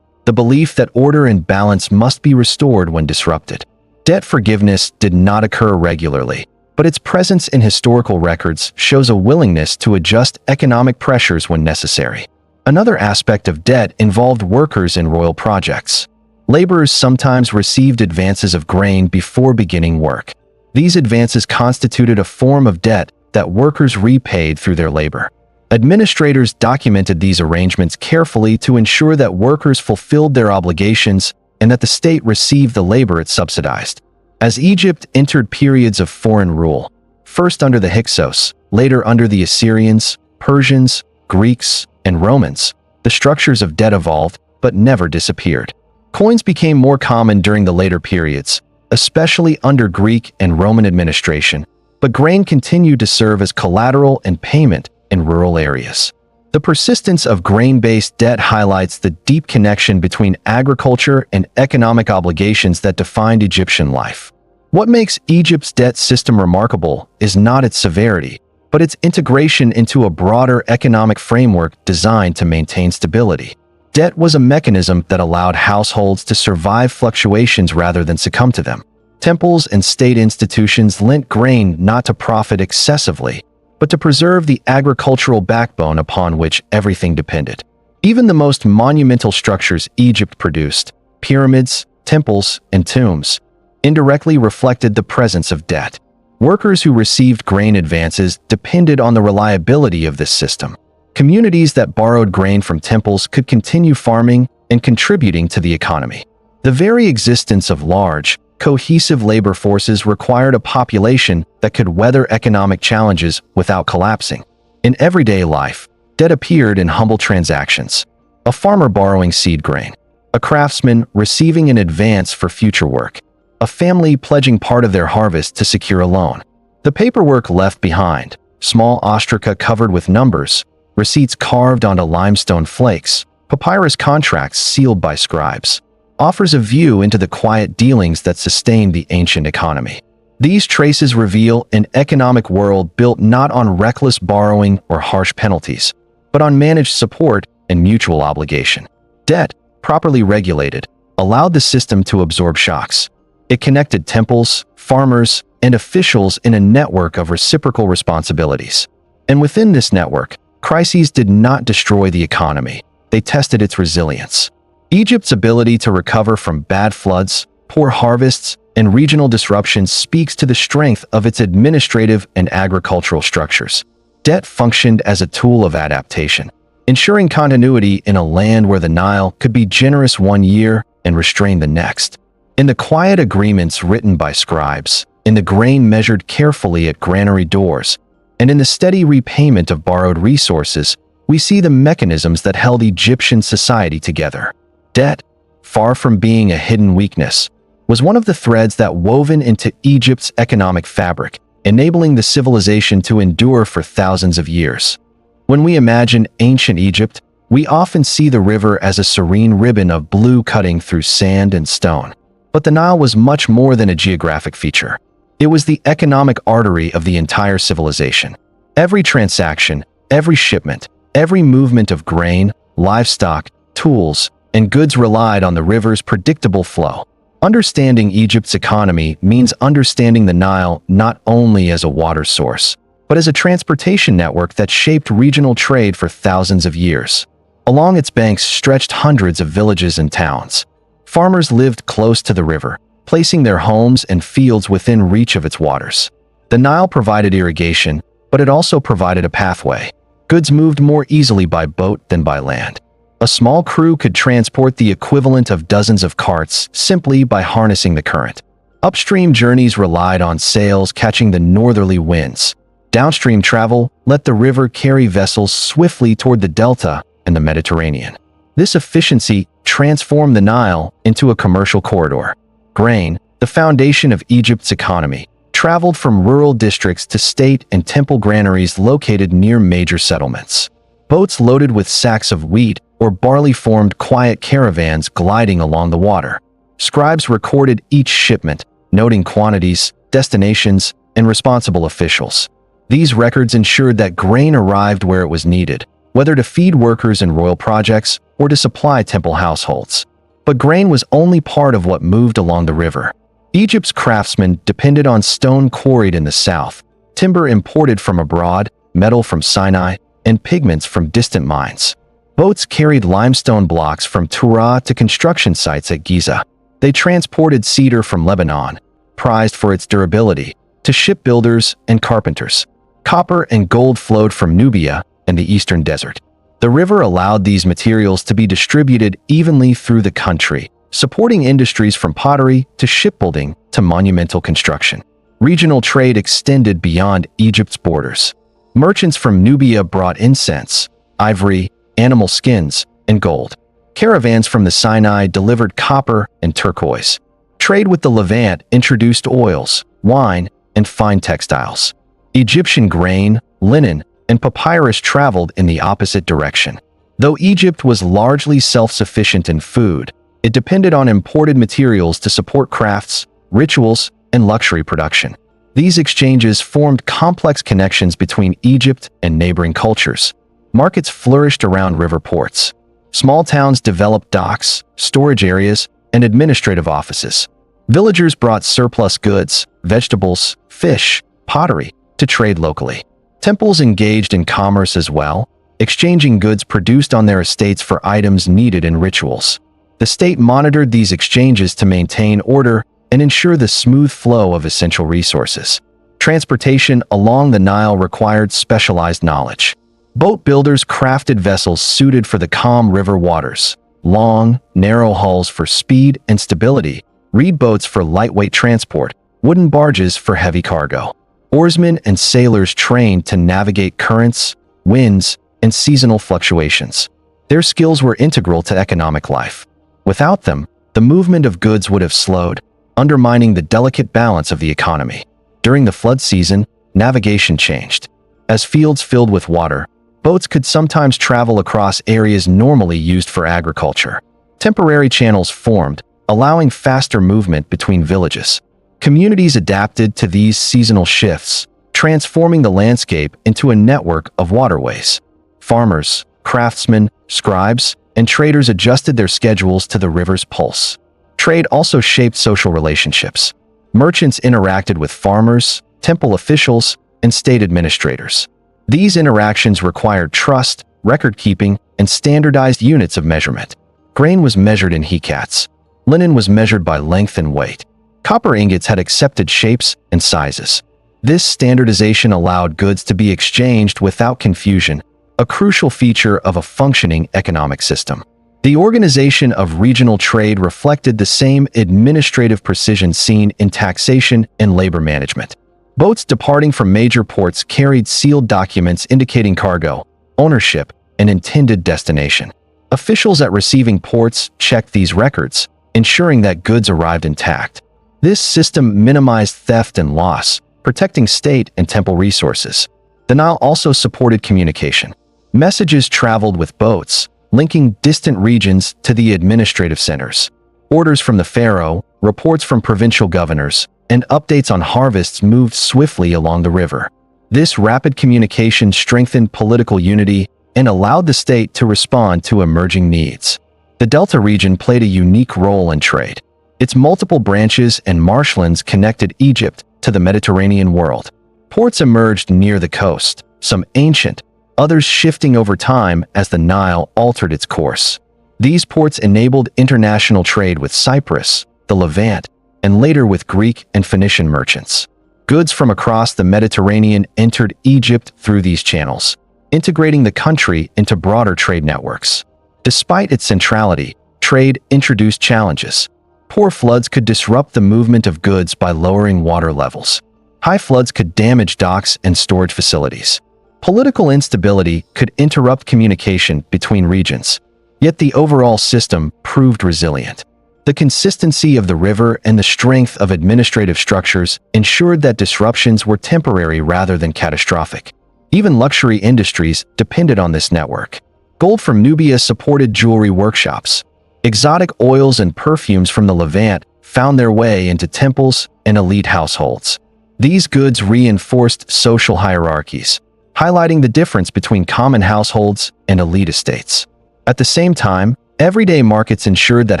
the belief that order and balance must be restored when disrupted. Debt forgiveness did not occur regularly, but its presence in historical records shows a willingness to adjust economic pressures when necessary. Another aspect of debt involved workers in royal projects. Laborers sometimes received advances of grain before beginning work. These advances constituted a form of debt that workers repaid through their labor. Administrators documented these arrangements carefully to ensure that workers fulfilled their obligations and that the state received the labor it subsidized. As Egypt entered periods of foreign rule, first under the Hyksos, later under the Assyrians, Persians, Greeks, and Romans, the structures of debt evolved but never disappeared. Coins became more common during the later periods, especially under Greek and Roman administration, but grain continued to serve as collateral and payment in rural areas. The persistence of grain-based debt highlights the deep connection between agriculture and economic obligations that defined Egyptian life. What makes Egypt's debt system remarkable is not its severity, but its integration into a broader economic framework designed to maintain stability. Debt was a mechanism that allowed households to survive fluctuations rather than succumb to them. Temples and state institutions lent grain not to profit excessively, but to preserve the agricultural backbone upon which everything depended. Even the most monumental structures Egypt produced, pyramids, temples, and tombs, indirectly reflected the presence of debt. Workers who received grain advances depended on the reliability of this system. Communities that borrowed grain from temples could continue farming and contributing to the economy. The very existence of large, cohesive labor forces required a population that could weather economic challenges without collapsing. In everyday life, debt appeared in humble transactions. A farmer borrowing seed grain, a craftsman receiving an advance for future work, a family pledging part of their harvest to secure a loan. The paperwork left behind, small ostraca covered with numbers, receipts carved onto limestone flakes, papyrus contracts sealed by scribes, offers a view into the quiet dealings that sustained the ancient economy. These traces reveal an economic world built not on reckless borrowing or harsh penalties, but on managed support and mutual obligation. Debt, properly regulated, allowed the system to absorb shocks. It connected temples, farmers, and officials in a network of reciprocal responsibilities. And within this network, crises did not destroy the economy. They tested its resilience. Egypt's ability to recover from bad floods, poor harvests, and regional disruptions speaks to the strength of its administrative and agricultural structures. Debt functioned as a tool of adaptation, ensuring continuity in a land where the Nile could be generous one year and restrain the next. In the quiet agreements written by scribes, in the grain measured carefully at granary doors, and in the steady repayment of borrowed resources, we see the mechanisms that held Egyptian society together. Debt, far from being a hidden weakness, was one of the threads that woven into Egypt's economic fabric, enabling the civilization to endure for thousands of years. When we imagine ancient Egypt, we often see the river as a serene ribbon of blue cutting through sand and stone. But the Nile was much more than a geographic feature. It was the economic artery of the entire civilization. Every transaction, every shipment, every movement of grain, livestock, tools, and goods relied on the river's predictable flow. Understanding Egypt's economy means understanding the Nile not only as a water source, but as a transportation network that shaped regional trade for thousands of years. Along its banks stretched hundreds of villages and towns. Farmers lived close to the river, placing their homes and fields within reach of its waters. The Nile provided irrigation, but it also provided a pathway. Goods moved more easily by boat than by land. A small crew could transport the equivalent of dozens of carts simply by harnessing the current. Upstream journeys relied on sails catching the northerly winds. Downstream travel let the river carry vessels swiftly toward the delta and the Mediterranean. This efficiency transformed the Nile into a commercial corridor. Grain, the foundation of Egypt's economy, traveled from rural districts to state and temple granaries located near major settlements. Boats loaded with sacks of wheat or barley formed quiet caravans gliding along the water. Scribes recorded each shipment, noting quantities, destinations, and responsible officials. These records ensured that grain arrived where it was needed, whether to feed workers in royal projects or to supply temple households. But grain was only part of what moved along the river. Egypt's craftsmen depended on stone quarried in the south, timber imported from abroad, metal from Sinai, and pigments from distant mines. Boats carried limestone blocks from Tura to construction sites at Giza. They transported cedar from Lebanon, prized for its durability, to shipbuilders and carpenters. Copper and gold flowed from Nubia and the eastern desert. The river allowed these materials to be distributed evenly through the country, supporting industries from pottery to shipbuilding to monumental construction. Regional trade extended beyond Egypt's borders. Merchants from Nubia brought incense, ivory, animal skins, and gold. Caravans from the Sinai delivered copper and turquoise. Trade with the Levant introduced oils, wine, and fine textiles. Egyptian grain, linen, and papyrus traveled in the opposite direction. Though Egypt was largely self-sufficient in food, it depended on imported materials to support crafts, rituals, and luxury production. These exchanges formed complex connections between Egypt and neighboring cultures. Markets flourished around river ports. Small towns developed docks, storage areas, and administrative offices. Villagers brought surplus goods, vegetables, fish, pottery, to trade locally. Temples engaged in commerce as well, exchanging goods produced on their estates for items needed in rituals. The state monitored these exchanges to maintain order and ensure the smooth flow of essential resources. Transportation along the Nile required specialized knowledge. Boat builders crafted vessels suited for the calm river waters, long, narrow hulls for speed and stability, reed boats for lightweight transport, wooden barges for heavy cargo. Oarsmen and sailors trained to navigate currents, winds, and seasonal fluctuations. Their skills were integral to economic life. Without them, the movement of goods would have slowed, undermining the delicate balance of the economy. During the flood season, navigation changed. As fields filled with water, boats could sometimes travel across areas normally used for agriculture. Temporary channels formed, allowing faster movement between villages. Communities adapted to these seasonal shifts, transforming the landscape into a network of waterways. Farmers, craftsmen, scribes, and traders adjusted their schedules to the river's pulse. Trade also shaped social relationships. Merchants interacted with farmers, temple officials, and state administrators. These interactions required trust, record-keeping, and standardized units of measurement. Grain was measured in hekats. Linen was measured by length and weight. Copper ingots had accepted shapes and sizes. This standardization allowed goods to be exchanged without confusion, a crucial feature of a functioning economic system. The organization of regional trade reflected the same administrative precision seen in taxation and labor management. Boats departing from major ports carried sealed documents indicating cargo, ownership, and intended destination. Officials at receiving ports checked these records, ensuring that goods arrived intact. This system minimized theft and loss, protecting state and temple resources. The Nile also supported communication. Messages traveled with boats, linking distant regions to the administrative centers. Orders from the pharaoh, reports from provincial governors, and updates on harvests moved swiftly along the river. This rapid communication strengthened political unity and allowed the state to respond to emerging needs. The Delta region played a unique role in trade. Its multiple branches and marshlands connected Egypt to the Mediterranean world. Ports emerged near the coast, some ancient, others shifting over time as the Nile altered its course. These ports enabled international trade with Cyprus, the Levant, and later with Greek and Phoenician merchants. Goods from across the Mediterranean entered Egypt through these channels, integrating the country into broader trade networks. Despite its centrality, trade introduced challenges. Poor floods could disrupt the movement of goods by lowering water levels. High floods could damage docks and storage facilities. Political instability could interrupt communication between regions. Yet the overall system proved resilient. The consistency of the river and the strength of administrative structures ensured that disruptions were temporary rather than catastrophic. Even luxury industries depended on this network. Gold from Nubia supported jewelry workshops. Exotic oils and perfumes from the Levant found their way into temples and elite households. These goods reinforced social hierarchies, highlighting the difference between common households and elite estates. At the same time, everyday markets ensured that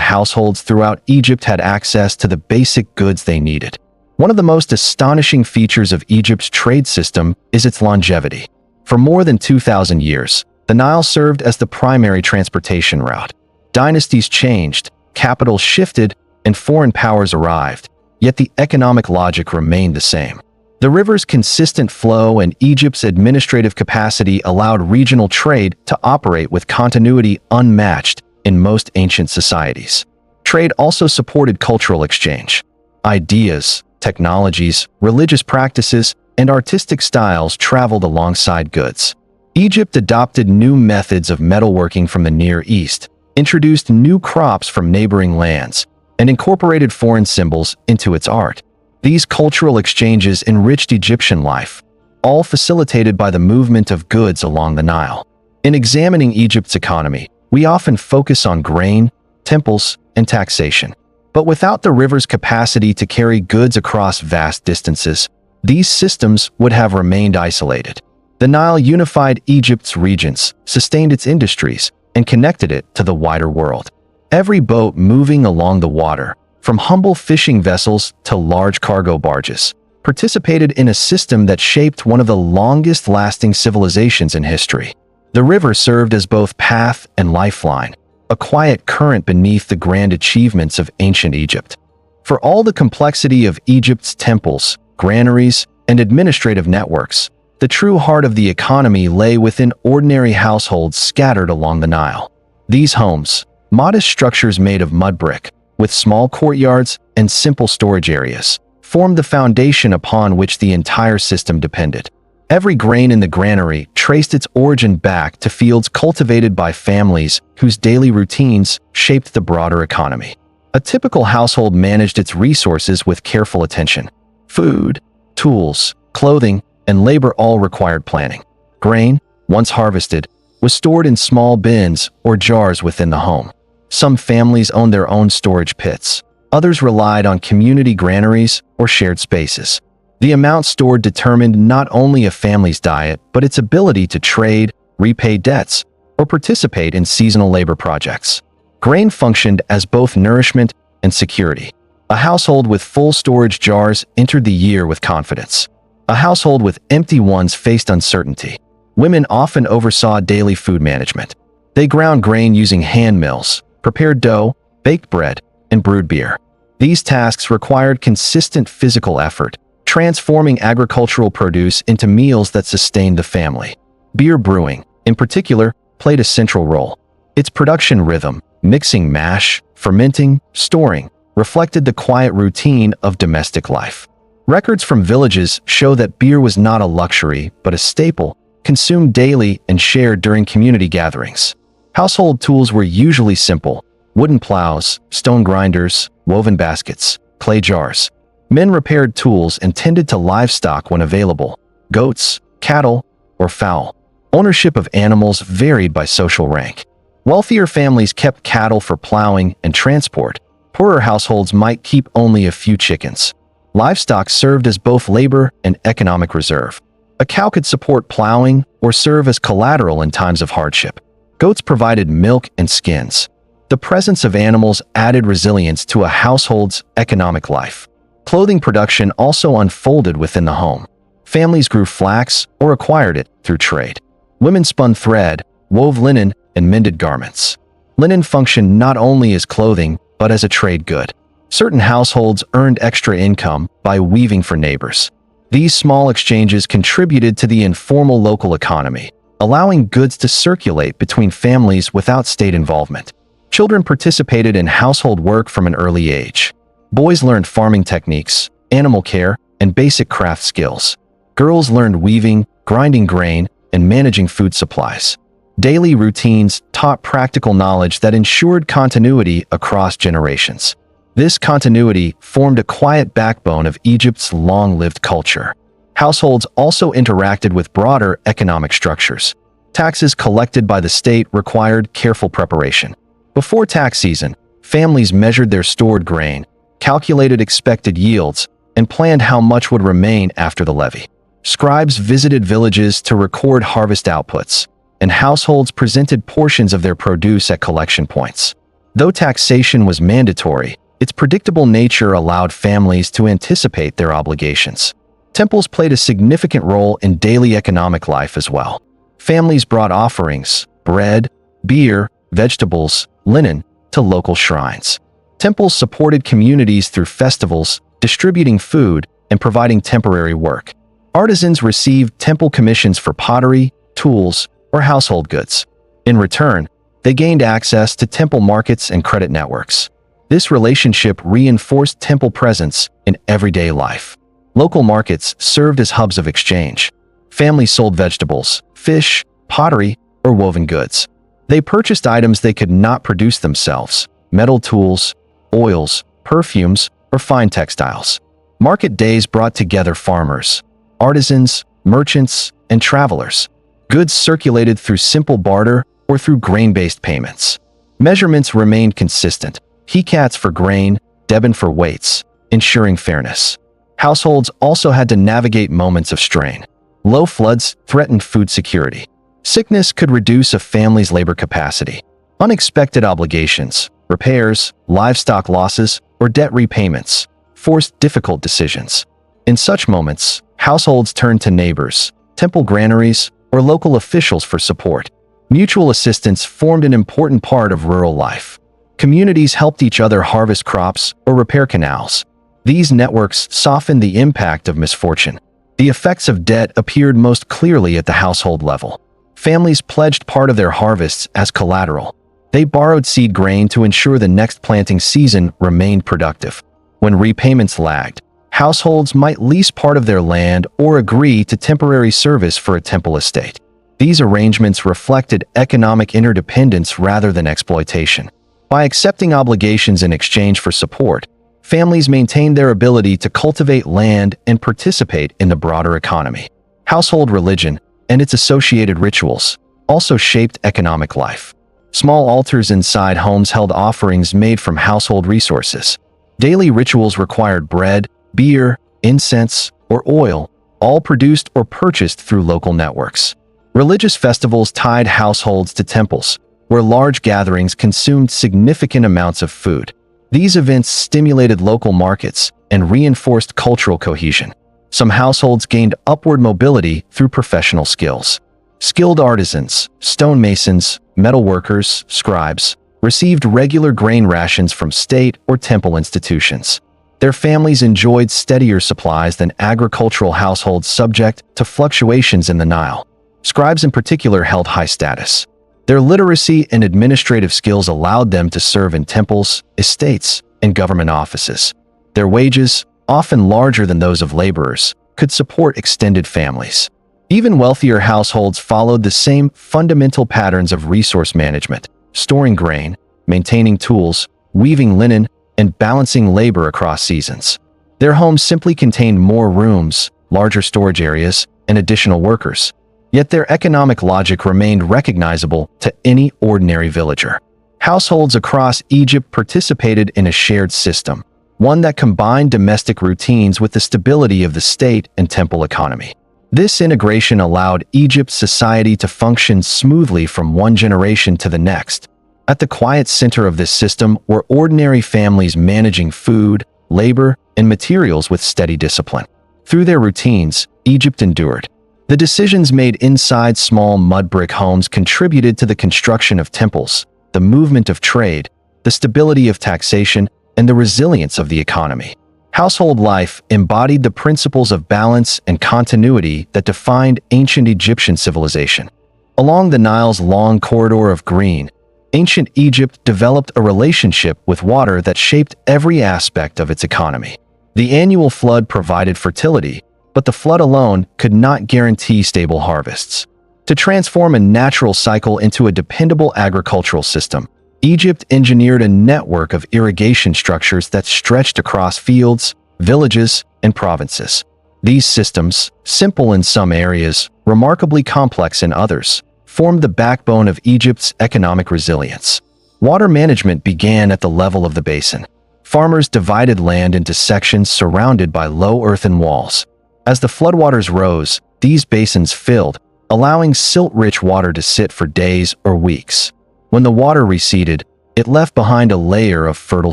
households throughout Egypt had access to the basic goods they needed. One of the most astonishing features of Egypt's trade system is its longevity. For more than 2,000 years, the Nile served as the primary transportation route. Dynasties changed, capitals shifted, and foreign powers arrived, yet the economic logic remained the same. The river's consistent flow and Egypt's administrative capacity allowed regional trade to operate with continuity unmatched in most ancient societies. Trade also supported cultural exchange. Ideas, technologies, religious practices, and artistic styles traveled alongside goods. Egypt adopted new methods of metalworking from the Near East, introduced new crops from neighboring lands, and incorporated foreign symbols into its art. These cultural exchanges enriched Egyptian life, all facilitated by the movement of goods along the Nile. In examining Egypt's economy, we often focus on grain, temples, and taxation. But without the river's capacity to carry goods across vast distances, these systems would have remained isolated. The Nile unified Egypt's regions, sustained its industries, and connected it to the wider world. Every boat moving along the water, from humble fishing vessels to large cargo barges, participated in a system that shaped one of the longest-lasting civilizations in history. The river served as both path and lifeline, a quiet current beneath the grand achievements of ancient Egypt. For all the complexity of Egypt's temples, granaries, and administrative networks, the true heart of the economy lay within ordinary households scattered along the Nile. These homes, modest structures made of mud brick, with small courtyards and simple storage areas, formed the foundation upon which the entire system depended. Every grain in the granary traced its origin back to fields cultivated by families whose daily routines shaped the broader economy. A typical household managed its resources with careful attention. Food, tools, clothing, and labor all required planning. Grain, once harvested, was stored in small bins or jars within the home. Some families owned their own storage pits. Others relied on community granaries or shared spaces. The amount stored determined not only a family's diet, but its ability to trade, repay debts, or participate in seasonal labor projects. Grain functioned as both nourishment and security. A household with full storage jars entered the year with confidence. A household with empty ones faced uncertainty. Women often oversaw daily food management. They ground grain using hand mills, prepared dough, baked bread, and brewed beer. These tasks required consistent physical effort, transforming agricultural produce into meals that sustained the family. Beer brewing, in particular, played a central role. Its production rhythm, mixing mash, fermenting, storing, reflected the quiet routine of domestic life. Records from villages show that beer was not a luxury, but a staple, consumed daily and shared during community gatherings. Household tools were usually simple: wooden plows, stone grinders, woven baskets, clay jars. Men repaired tools and tended to livestock when available: goats, cattle, or fowl. Ownership of animals varied by social rank. Wealthier families kept cattle for plowing and transport. Poorer households might keep only a few chickens. Livestock served as both labor and economic reserve. A cow could support plowing or serve as collateral in times of hardship. Goats provided milk and skins. The presence of animals added resilience to a household's economic life. Clothing production also unfolded within the home. Families grew flax or acquired it through trade. Women spun thread, wove linen, and mended garments. Linen functioned not only as clothing, but as a trade good. Certain households earned extra income by weaving for neighbors. These small exchanges contributed to the informal local economy, allowing goods to circulate between families without state involvement. Children participated in household work from an early age. Boys learned farming techniques, animal care, and basic craft skills. Girls learned weaving, grinding grain, and managing food supplies. Daily routines taught practical knowledge that ensured continuity across generations. This continuity formed a quiet backbone of Egypt's long-lived culture. Households also interacted with broader economic structures. Taxes collected by the state required careful preparation. Before tax season, families measured their stored grain, calculated expected yields, and planned how much would remain after the levy. Scribes visited villages to record harvest outputs, and households presented portions of their produce at collection points. Though taxation was mandatory, its predictable nature allowed families to anticipate their obligations. Temples played a significant role in daily economic life as well. Families brought offerings, bread, beer, vegetables, linen, to local shrines. Temples supported communities through festivals, distributing food, and providing temporary work. Artisans received temple commissions for pottery, tools, or household goods. In return, they gained access to temple markets and credit networks. This relationship reinforced temple presence in everyday life. Local markets served as hubs of exchange. Families sold vegetables, fish, pottery, or woven goods. They purchased items they could not produce themselves: metal tools, oils, perfumes, or fine textiles. Market days brought together farmers, artisans, merchants, and travelers. Goods circulated through simple barter or through grain-based payments. Measurements remained consistent: hecats for grain, deben for weights, ensuring fairness. Households also had to navigate moments of strain. Low floods threatened food security. Sickness could reduce a family's labor capacity. Unexpected obligations, repairs, livestock losses, or debt repayments forced difficult decisions. In such moments, households turned to neighbors, temple granaries, or local officials for support. Mutual assistance formed an important part of rural life. Communities helped each other harvest crops or repair canals. These networks softened the impact of misfortune. The effects of debt appeared most clearly at the household level. Families pledged part of their harvests as collateral. They borrowed seed grain to ensure the next planting season remained productive. When repayments lagged, households might lease part of their land or agree to temporary service for a temple estate. These arrangements reflected economic interdependence rather than exploitation. By accepting obligations in exchange for support, families maintained their ability to cultivate land and participate in the broader economy. Household religion and its associated rituals also shaped economic life. Small altars inside homes held offerings made from household resources. Daily rituals required bread, beer, incense, or oil, all produced or purchased through local networks. Religious festivals tied households to temples, where large gatherings consumed significant amounts of food. These events stimulated local markets and reinforced cultural cohesion. Some households gained upward mobility through professional skills. Skilled artisans, stonemasons, metalworkers, scribes, received regular grain rations from state or temple institutions. Their families enjoyed steadier supplies than agricultural households subject to fluctuations in the Nile. Scribes in particular held high status. Their literacy and administrative skills allowed them to serve in temples, estates, and government offices. Their wages, often larger than those of laborers, could support extended families. Even wealthier households followed the same fundamental patterns of resource management: storing grain, maintaining tools, weaving linen, and balancing labor across seasons. Their homes simply contained more rooms, larger storage areas, and additional workers. Yet their economic logic remained recognizable to any ordinary villager. Households across Egypt participated in a shared system, one that combined domestic routines with the stability of the state and temple economy. This integration allowed Egypt's society to function smoothly from one generation to the next. At the quiet center of this system were ordinary families managing food, labor, and materials with steady discipline. Through their routines, Egypt endured. The decisions made inside small mud brick homes contributed to the construction of temples, the movement of trade, the stability of taxation, and the resilience of the economy. Household life embodied the principles of balance and continuity that defined ancient Egyptian civilization. Along the Nile's long corridor of green, ancient Egypt developed a relationship with water that shaped every aspect of its economy. The annual flood provided fertility, but the flood alone could not guarantee stable harvests. To transform a natural cycle into a dependable agricultural system, Egypt engineered a network of irrigation structures that stretched across fields, villages, and provinces. These systems, simple in some areas, remarkably complex in others, formed the backbone of Egypt's economic resilience. Water management began at the level of the basin. Farmers divided land into sections surrounded by low earthen walls. As the floodwaters rose, these basins filled, allowing silt-rich water to sit for days or weeks. When the water receded, it left behind a layer of fertile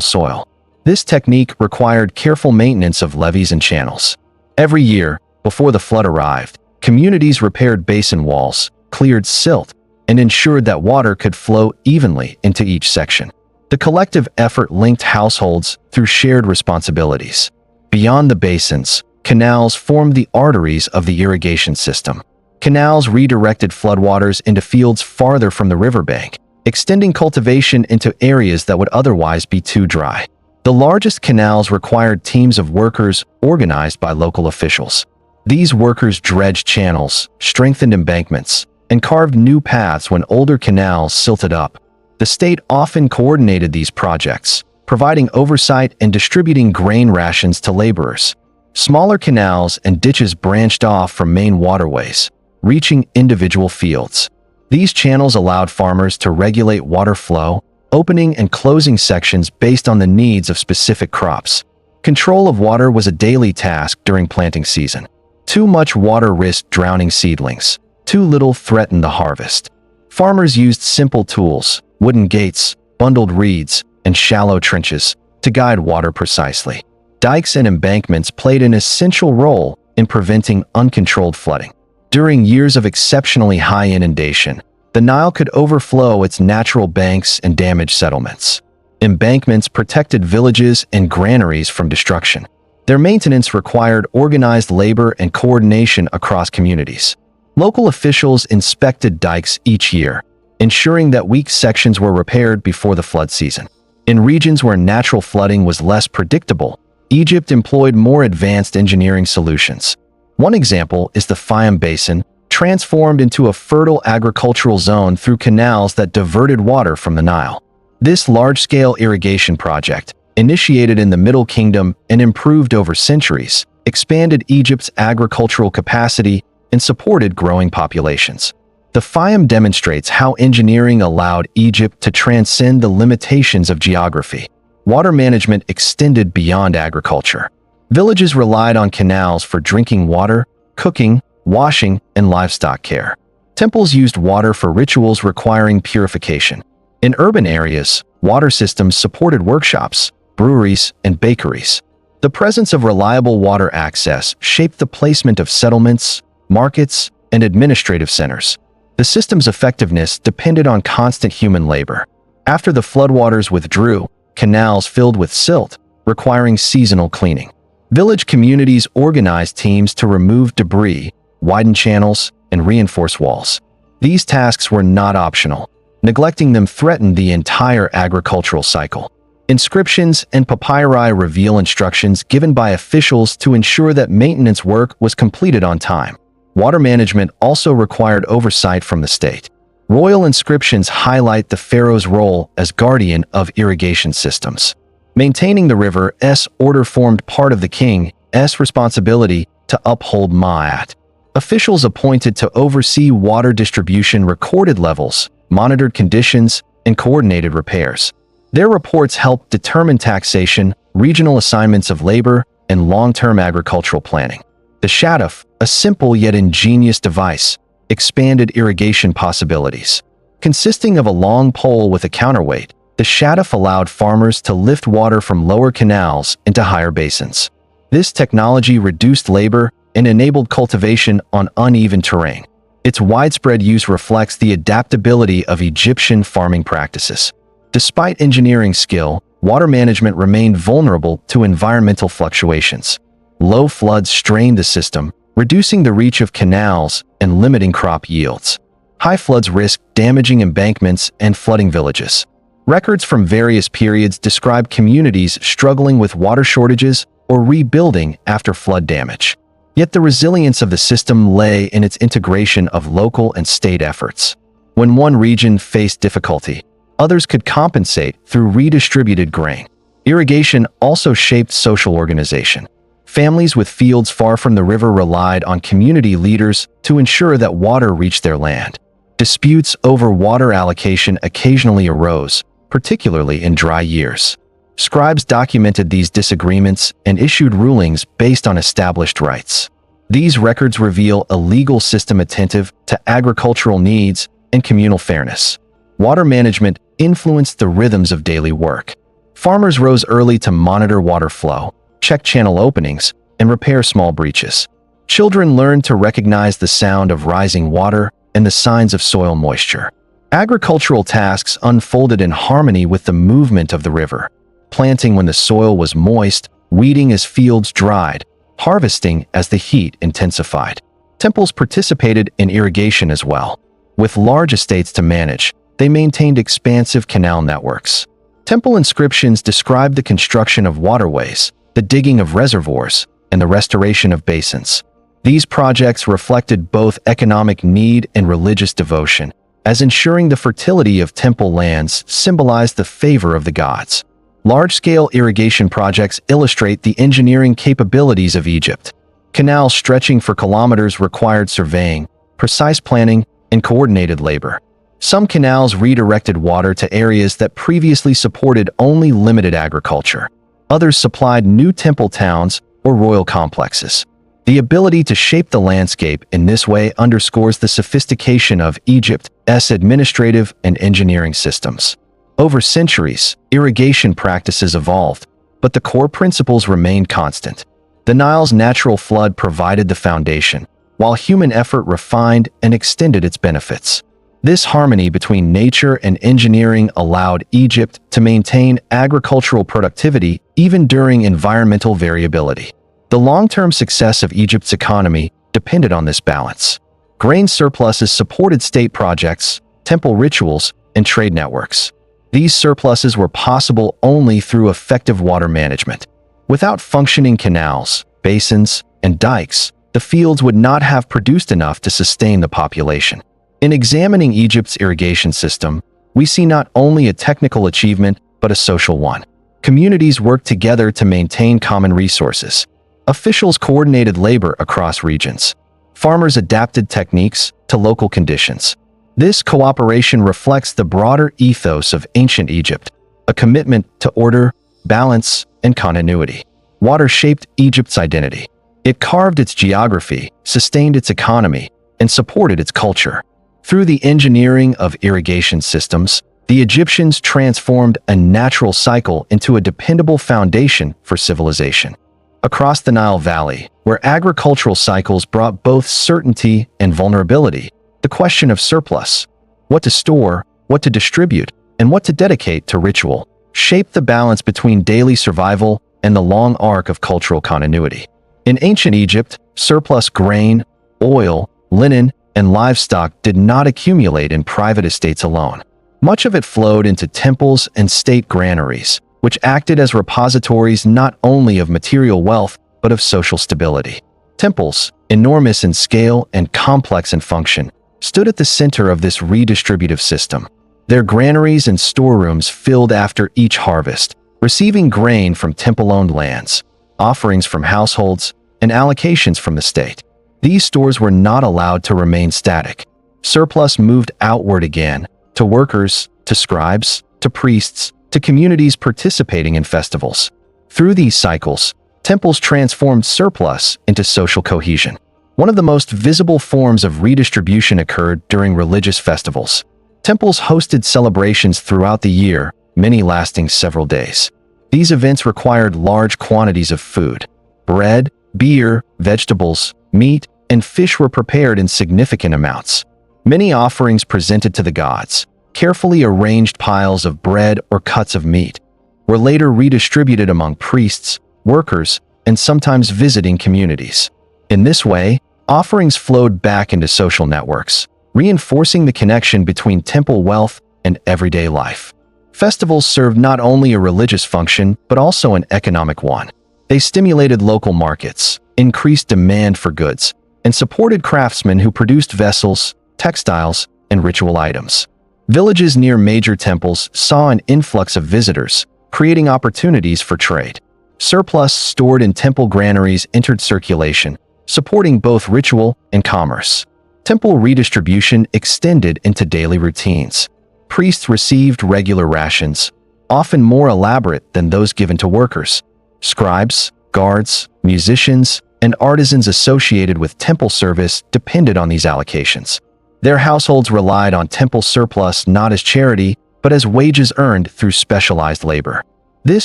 soil. This technique required careful maintenance of levees and channels. Every year, before the flood arrived, communities repaired basin walls, cleared silt, and ensured that water could flow evenly into each section. The collective effort linked households through shared responsibilities. Beyond the basins, canals formed the arteries of the irrigation system. Canals redirected floodwaters into fields farther from the riverbank, extending cultivation into areas that would otherwise be too dry. The largest canals required teams of workers organized by local officials. These workers dredged channels, strengthened embankments, and carved new paths when older canals silted up. The state often coordinated these projects, providing oversight and distributing grain rations to laborers. Smaller canals and ditches branched off from main waterways, reaching individual fields. These channels allowed farmers to regulate water flow, opening and closing sections based on the needs of specific crops. Control of water was a daily task during planting season. Too much water risked drowning seedlings. Too little threatened the harvest. Farmers used simple tools, wooden gates, bundled reeds, and shallow trenches to guide water precisely. Dikes and embankments played an essential role in preventing uncontrolled flooding. During years of exceptionally high inundation, the Nile could overflow its natural banks and damage settlements. Embankments protected villages and granaries from destruction. Their maintenance required organized labor and coordination across communities. Local officials inspected dikes each year, ensuring that weak sections were repaired before the flood season. In regions where natural flooding was less predictable, Egypt employed more advanced engineering solutions. One example is the Fayum Basin, transformed into a fertile agricultural zone through canals that diverted water from the Nile. This large-scale irrigation project, initiated in the Middle Kingdom and improved over centuries, expanded Egypt's agricultural capacity and supported growing populations. The Fayum demonstrates how engineering allowed Egypt to transcend the limitations of geography. Water management extended beyond agriculture. Villages relied on canals for drinking water, cooking, washing, and livestock care. Temples used water for rituals requiring purification. In urban areas, water systems supported workshops, breweries, and bakeries. The presence of reliable water access shaped the placement of settlements, markets, and administrative centers. The system's effectiveness depended on constant human labor. After the floodwaters withdrew, canals filled with silt, requiring seasonal cleaning. Village communities organized teams to remove debris, widen channels, and reinforce walls. These tasks were not optional. Neglecting them threatened the entire agricultural cycle. Inscriptions and papyri reveal instructions given by officials to ensure that maintenance work was completed on time. Water management also required oversight from the state. Royal inscriptions highlight the pharaoh's role as guardian of irrigation systems. Maintaining the river's order formed part of the king's responsibility to uphold Ma'at. Officials appointed to oversee water distribution recorded levels, monitored conditions, and coordinated repairs. Their reports helped determine taxation, regional assignments of labor, and long-term agricultural planning. The shaduf, a simple yet ingenious device, expanded irrigation possibilities. Consisting of a long pole with a counterweight, the shaduf allowed farmers to lift water from lower canals into higher basins. This technology reduced labor and enabled cultivation on uneven terrain. Its widespread use reflects the adaptability of Egyptian farming practices. Despite engineering skill, water management remained vulnerable to environmental fluctuations. Low floods strained the system, reducing the reach of canals and limiting crop yields. High floods risked damaging embankments and flooding villages. Records from various periods describe communities struggling with water shortages or rebuilding after flood damage. Yet the resilience of the system lay in its integration of local and state efforts. When one region faced difficulty, others could compensate through redistributed grain. Irrigation also shaped social organization. Families with fields far from the river relied on community leaders to ensure that water reached their land. Disputes over water allocation occasionally arose, particularly in dry years. Scribes documented these disagreements and issued rulings based on established rights. These records reveal a legal system attentive to agricultural needs and communal fairness. Water management influenced the rhythms of daily work. Farmers rose early to monitor water flow, check channel openings, and repair small breaches. Children learned to recognize the sound of rising water and the signs of soil moisture. Agricultural tasks unfolded in harmony with the movement of the river. Planting when the soil was moist, weeding as fields dried, harvesting as the heat intensified. Temples participated in irrigation as well. With large estates to manage, they maintained expansive canal networks. Temple inscriptions describe the construction of waterways, the digging of reservoirs, and the restoration of basins. These projects reflected both economic need and religious devotion, as ensuring the fertility of temple lands symbolized the favor of the gods. Large-scale irrigation projects illustrate the engineering capabilities of Egypt. Canals stretching for kilometers required surveying, precise planning, and coordinated labor. Some canals redirected water to areas that previously supported only limited agriculture. Others supplied new temple towns or royal complexes. The ability to shape the landscape in this way underscores the sophistication of Egypt's administrative and engineering systems. Over centuries, irrigation practices evolved, but the core principles remained constant. The Nile's natural flood provided the foundation, while human effort refined and extended its benefits. This harmony between nature and engineering allowed Egypt to maintain agricultural productivity even during environmental variability. The long-term success of Egypt's economy depended on this balance. Grain surpluses supported state projects, temple rituals, and trade networks. These surpluses were possible only through effective water management. Without functioning canals, basins, and dikes, the fields would not have produced enough to sustain the population. In examining Egypt's irrigation system, we see not only a technical achievement, but a social one. Communities worked together to maintain common resources. Officials coordinated labor across regions. Farmers adapted techniques to local conditions. This cooperation reflects the broader ethos of ancient Egypt, a commitment to order, balance, and continuity. Water shaped Egypt's identity. It carved its geography, sustained its economy, and supported its culture. Through the engineering of irrigation systems, the Egyptians transformed a natural cycle into a dependable foundation for civilization. Across the Nile Valley, where agricultural cycles brought both certainty and vulnerability, the question of surplus, what to store, what to distribute, and what to dedicate to ritual, shaped the balance between daily survival and the long arc of cultural continuity. In ancient Egypt, surplus grain, oil, linen, and livestock did not accumulate in private estates alone. Much of it flowed into temples and state granaries, which acted as repositories not only of material wealth, but of social stability. Temples, enormous in scale and complex in function, stood at the center of this redistributive system. Their granaries and storerooms filled after each harvest, receiving grain from temple-owned lands, offerings from households, and allocations from the state. These stores were not allowed to remain static. Surplus moved outward again, to workers, to scribes, to priests, to communities participating in festivals. Through these cycles, temples transformed surplus into social cohesion. One of the most visible forms of redistribution occurred during religious festivals. Temples hosted celebrations throughout the year, many lasting several days. These events required large quantities of food. Bread, beer, vegetables, meat, and fish were prepared in significant amounts. Many offerings presented to the gods, carefully arranged piles of bread or cuts of meat, were later redistributed among priests, workers, and sometimes visiting communities. In this way, offerings flowed back into social networks, reinforcing the connection between temple wealth and everyday life. Festivals served not only a religious function, but also an economic one. They stimulated local markets, increased demand for goods, and supported craftsmen who produced vessels, textiles, and ritual items. Villages near major temples saw an influx of visitors, creating opportunities for trade. Surplus stored in temple granaries entered circulation, supporting both ritual and commerce. Temple redistribution extended into daily routines. Priests received regular rations, often more elaborate than those given to workers. Scribes, guards, musicians, and artisans associated with temple service depended on these allocations. Their households relied on temple surplus not as charity, but as wages earned through specialized labor. This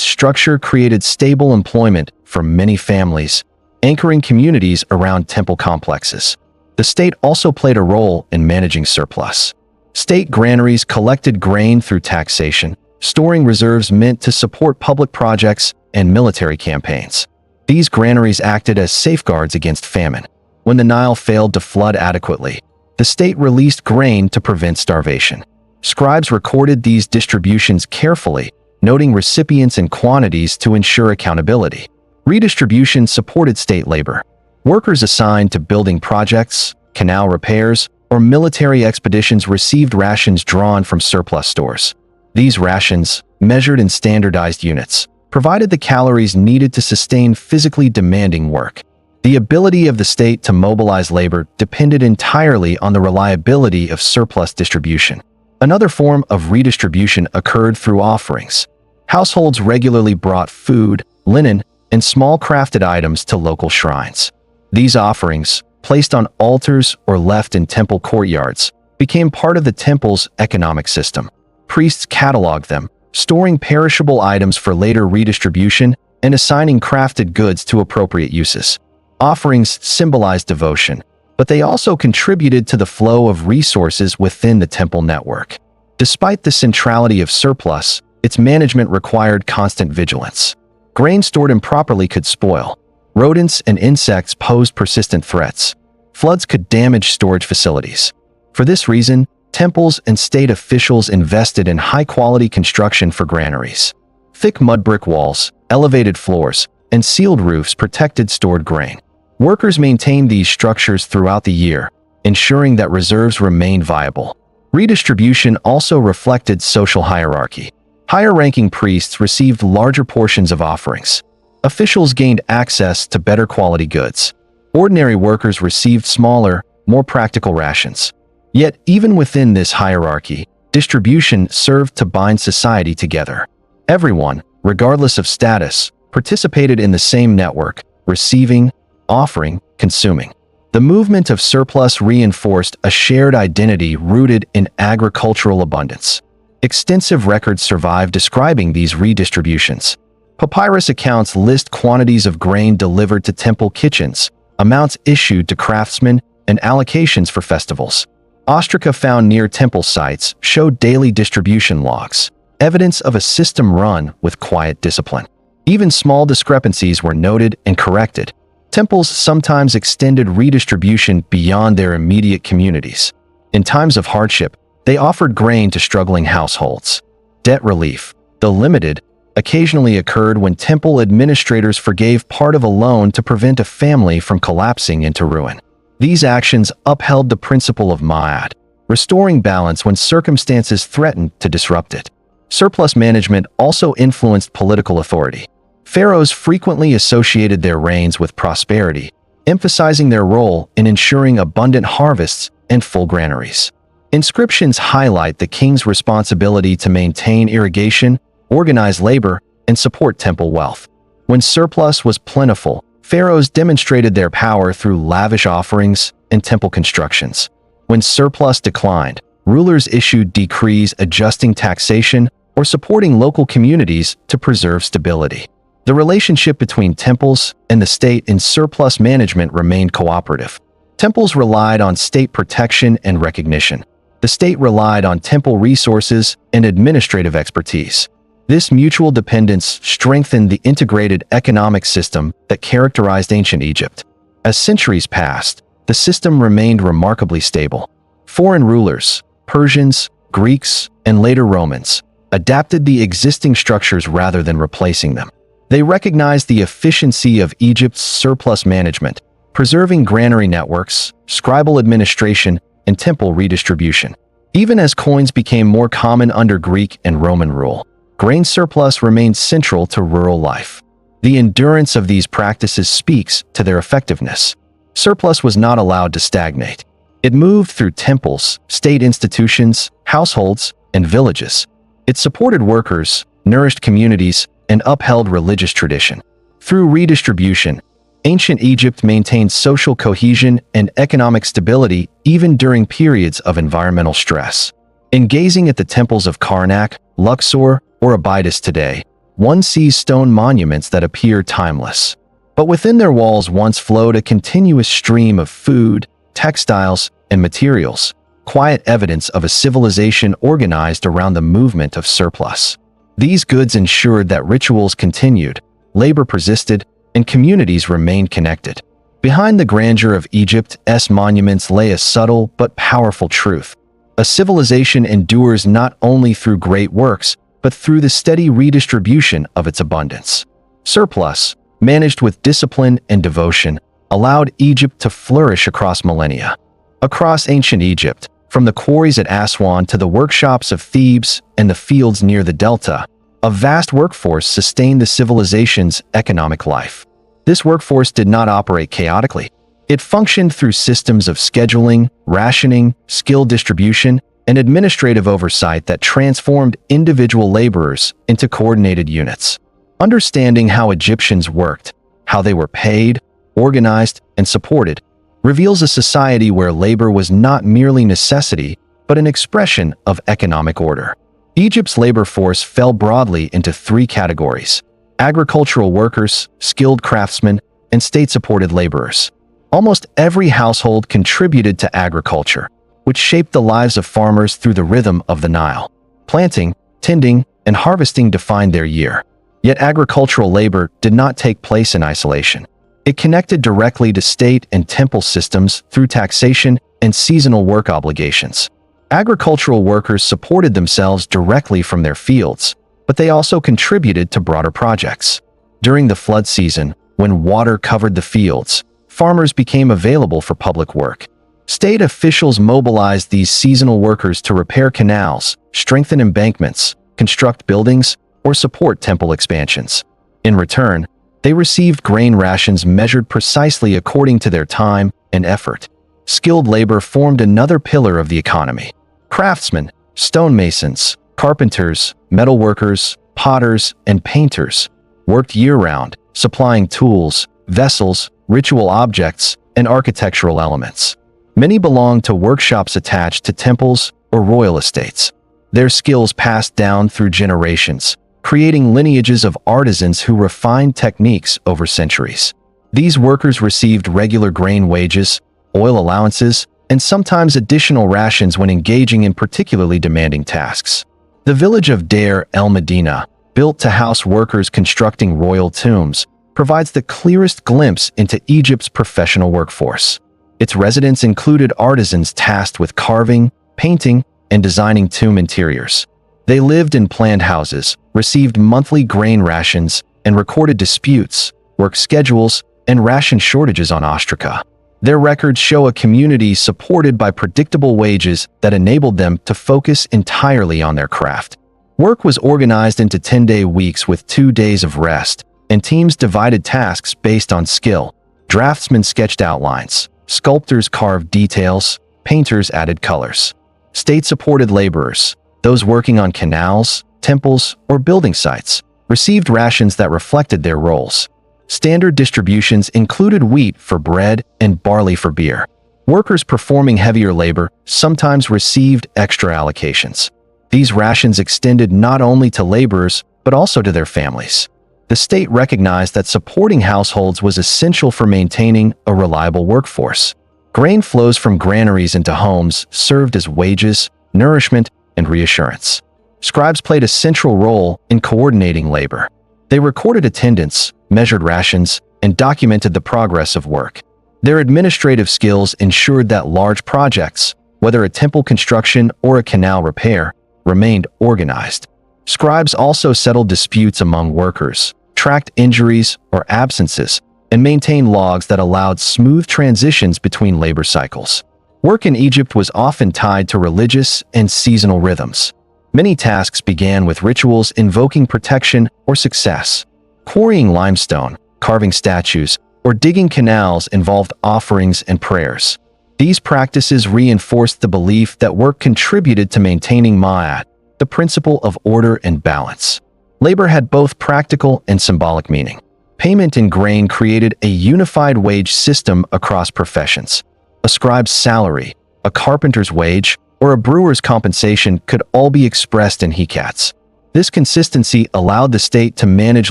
structure created stable employment for many families, anchoring communities around temple complexes. The state also played a role in managing surplus. State granaries collected grain through taxation, storing reserves meant to support public projects and military campaigns. These granaries acted as safeguards against famine. When the Nile failed to flood adequately, the state released grain to prevent starvation. Scribes recorded these distributions carefully, noting recipients and quantities to ensure accountability. Redistribution supported state labor. Workers assigned to building projects, canal repairs, or military expeditions received rations drawn from surplus stores. These rations, measured in standardized units, provided the calories needed to sustain physically demanding work. The ability of the state to mobilize labor depended entirely on the reliability of surplus distribution. Another form of redistribution occurred through offerings. Households regularly brought food, linen, and small crafted items to local shrines. These offerings, placed on altars or left in temple courtyards, became part of the temple's economic system. Priests cataloged them, storing perishable items for later redistribution and assigning crafted goods to appropriate uses. Offerings symbolized devotion, but they also contributed to the flow of resources within the temple network. Despite the centrality of surplus, its management required constant vigilance. Grain stored improperly could spoil. Rodents and insects posed persistent threats. Floods could damage storage facilities. For this reason, temples and state officials invested in high-quality construction for granaries. Thick mud brick walls, elevated floors, and sealed roofs protected stored grain. Workers maintained these structures throughout the year, ensuring that reserves remained viable. Redistribution also reflected social hierarchy. Higher-ranking priests received larger portions of offerings. Officials gained access to better quality goods. Ordinary workers received smaller, more practical rations. Yet, even within this hierarchy, distribution served to bind society together. Everyone, regardless of status, participated in the same network, receiving, offering, consuming. The movement of surplus reinforced a shared identity rooted in agricultural abundance. Extensive records survive describing these redistributions. Papyrus accounts list quantities of grain delivered to temple kitchens, amounts issued to craftsmen, and allocations for festivals. Ostraca found near temple sites showed daily distribution logs, evidence of a system run with quiet discipline. Even small discrepancies were noted and corrected. Temples sometimes extended redistribution beyond their immediate communities. In times of hardship, they offered grain to struggling households. Debt relief, though limited, occasionally occurred when temple administrators forgave part of a loan to prevent a family from collapsing into ruin. These actions upheld the principle of ma'at, restoring balance when circumstances threatened to disrupt it. Surplus management also influenced political authority. Pharaohs frequently associated their reigns with prosperity, emphasizing their role in ensuring abundant harvests and full granaries. Inscriptions highlight the king's responsibility to maintain irrigation, organize labor, and support temple wealth. When surplus was plentiful, pharaohs demonstrated their power through lavish offerings and temple constructions. When surplus declined, rulers issued decrees adjusting taxation or supporting local communities to preserve stability. The relationship between temples and the state in surplus management remained cooperative. Temples relied on state protection and recognition. The state relied on temple resources and administrative expertise. This mutual dependence strengthened the integrated economic system that characterized ancient Egypt. As centuries passed, the system remained remarkably stable. Foreign rulers, Persians, Greeks, and later Romans, adapted the existing structures rather than replacing them. They recognized the efficiency of Egypt's surplus management, preserving granary networks, scribal administration, and temple redistribution. Even as coins became more common under Greek and Roman rule, grain surplus remained central to rural life. The endurance of these practices speaks to their effectiveness. Surplus was not allowed to stagnate. It moved through temples, state institutions, households, and villages. It supported workers, nourished communities, and upheld religious tradition. Through redistribution, ancient Egypt maintained social cohesion and economic stability even during periods of environmental stress. In gazing at the temples of Karnak, Luxor, or Abydos today, one sees stone monuments that appear timeless. But within their walls once flowed a continuous stream of food, textiles, and materials, quiet evidence of a civilization organized around the movement of surplus. These goods ensured that rituals continued, labor persisted, and communities remained connected. Behind the grandeur of Egypt's monuments lay a subtle but powerful truth. A civilization endures not only through great works, but through the steady redistribution of its abundance. Surplus, managed with discipline and devotion, allowed Egypt to flourish across millennia. Across ancient Egypt, from the quarries at Aswan to the workshops of Thebes and the fields near the Delta, a vast workforce sustained the civilization's economic life. This workforce did not operate chaotically. It functioned through systems of scheduling, rationing, skill distribution, and administrative oversight that transformed individual laborers into coordinated units. Understanding how Egyptians worked, how they were paid, organized, and supported, reveals a society where labor was not merely necessity, but an expression of economic order. Egypt's labor force fell broadly into three categories: agricultural workers, skilled craftsmen, and state-supported laborers. Almost every household contributed to agriculture, which shaped the lives of farmers through the rhythm of the Nile. Planting, tending, and harvesting defined their year. Yet agricultural labor did not take place in isolation. It connected directly to state and temple systems through taxation and seasonal work obligations. Agricultural workers supported themselves directly from their fields, but they also contributed to broader projects. During the flood season, when water covered the fields, farmers became available for public work. State officials mobilized these seasonal workers to repair canals, strengthen embankments, construct buildings, or support temple expansions. In return, they received grain rations measured precisely according to their time and effort. Skilled labor formed another pillar of the economy. Craftsmen, stonemasons, carpenters, metalworkers, potters, and painters worked year-round, supplying tools, vessels, ritual objects, and architectural elements. Many belonged to workshops attached to temples or royal estates. Their skills passed down through generations, creating lineages of artisans who refined techniques over centuries. These workers received regular grain wages, oil allowances, and sometimes additional rations when engaging in particularly demanding tasks. The village of Deir el-Medina, built to house workers constructing royal tombs, provides the clearest glimpse into Egypt's professional workforce. Its residents included artisans tasked with carving, painting, and designing tomb interiors. They lived in planned houses, received monthly grain rations, and recorded disputes, work schedules, and ration shortages on ostraca. Their records show a community supported by predictable wages that enabled them to focus entirely on their craft. Work was organized into 10-day weeks with 2 days of rest, and teams divided tasks based on skill. Draftsmen sketched outlines, sculptors carved details, painters added colors. State-supported laborers, those working on canals, temples, or building sites, received rations that reflected their roles. Standard distributions included wheat for bread and barley for beer. Workers performing heavier labor sometimes received extra allocations. These rations extended not only to laborers, but also to their families. The state recognized that supporting households was essential for maintaining a reliable workforce. Grain flows from granaries into homes served as wages, nourishment, and reassurance. Scribes played a central role in coordinating labor. They recorded attendance, measured rations, and documented the progress of work. Their administrative skills ensured that large projects, whether a temple construction or a canal repair, remained organized. Scribes also settled disputes among workers, tracked injuries or absences, and maintained logs that allowed smooth transitions between labor cycles. Work in Egypt was often tied to religious and seasonal rhythms. Many tasks began with rituals invoking protection or success. Quarrying limestone, carving statues, or digging canals involved offerings and prayers. These practices reinforced the belief that work contributed to maintaining ma'at, the principle of order and balance. Labor had both practical and symbolic meaning. Payment in grain created a unified wage system across professions. A scribe's salary, a carpenter's wage, or a brewer's compensation could all be expressed in hekats. This consistency allowed the state to manage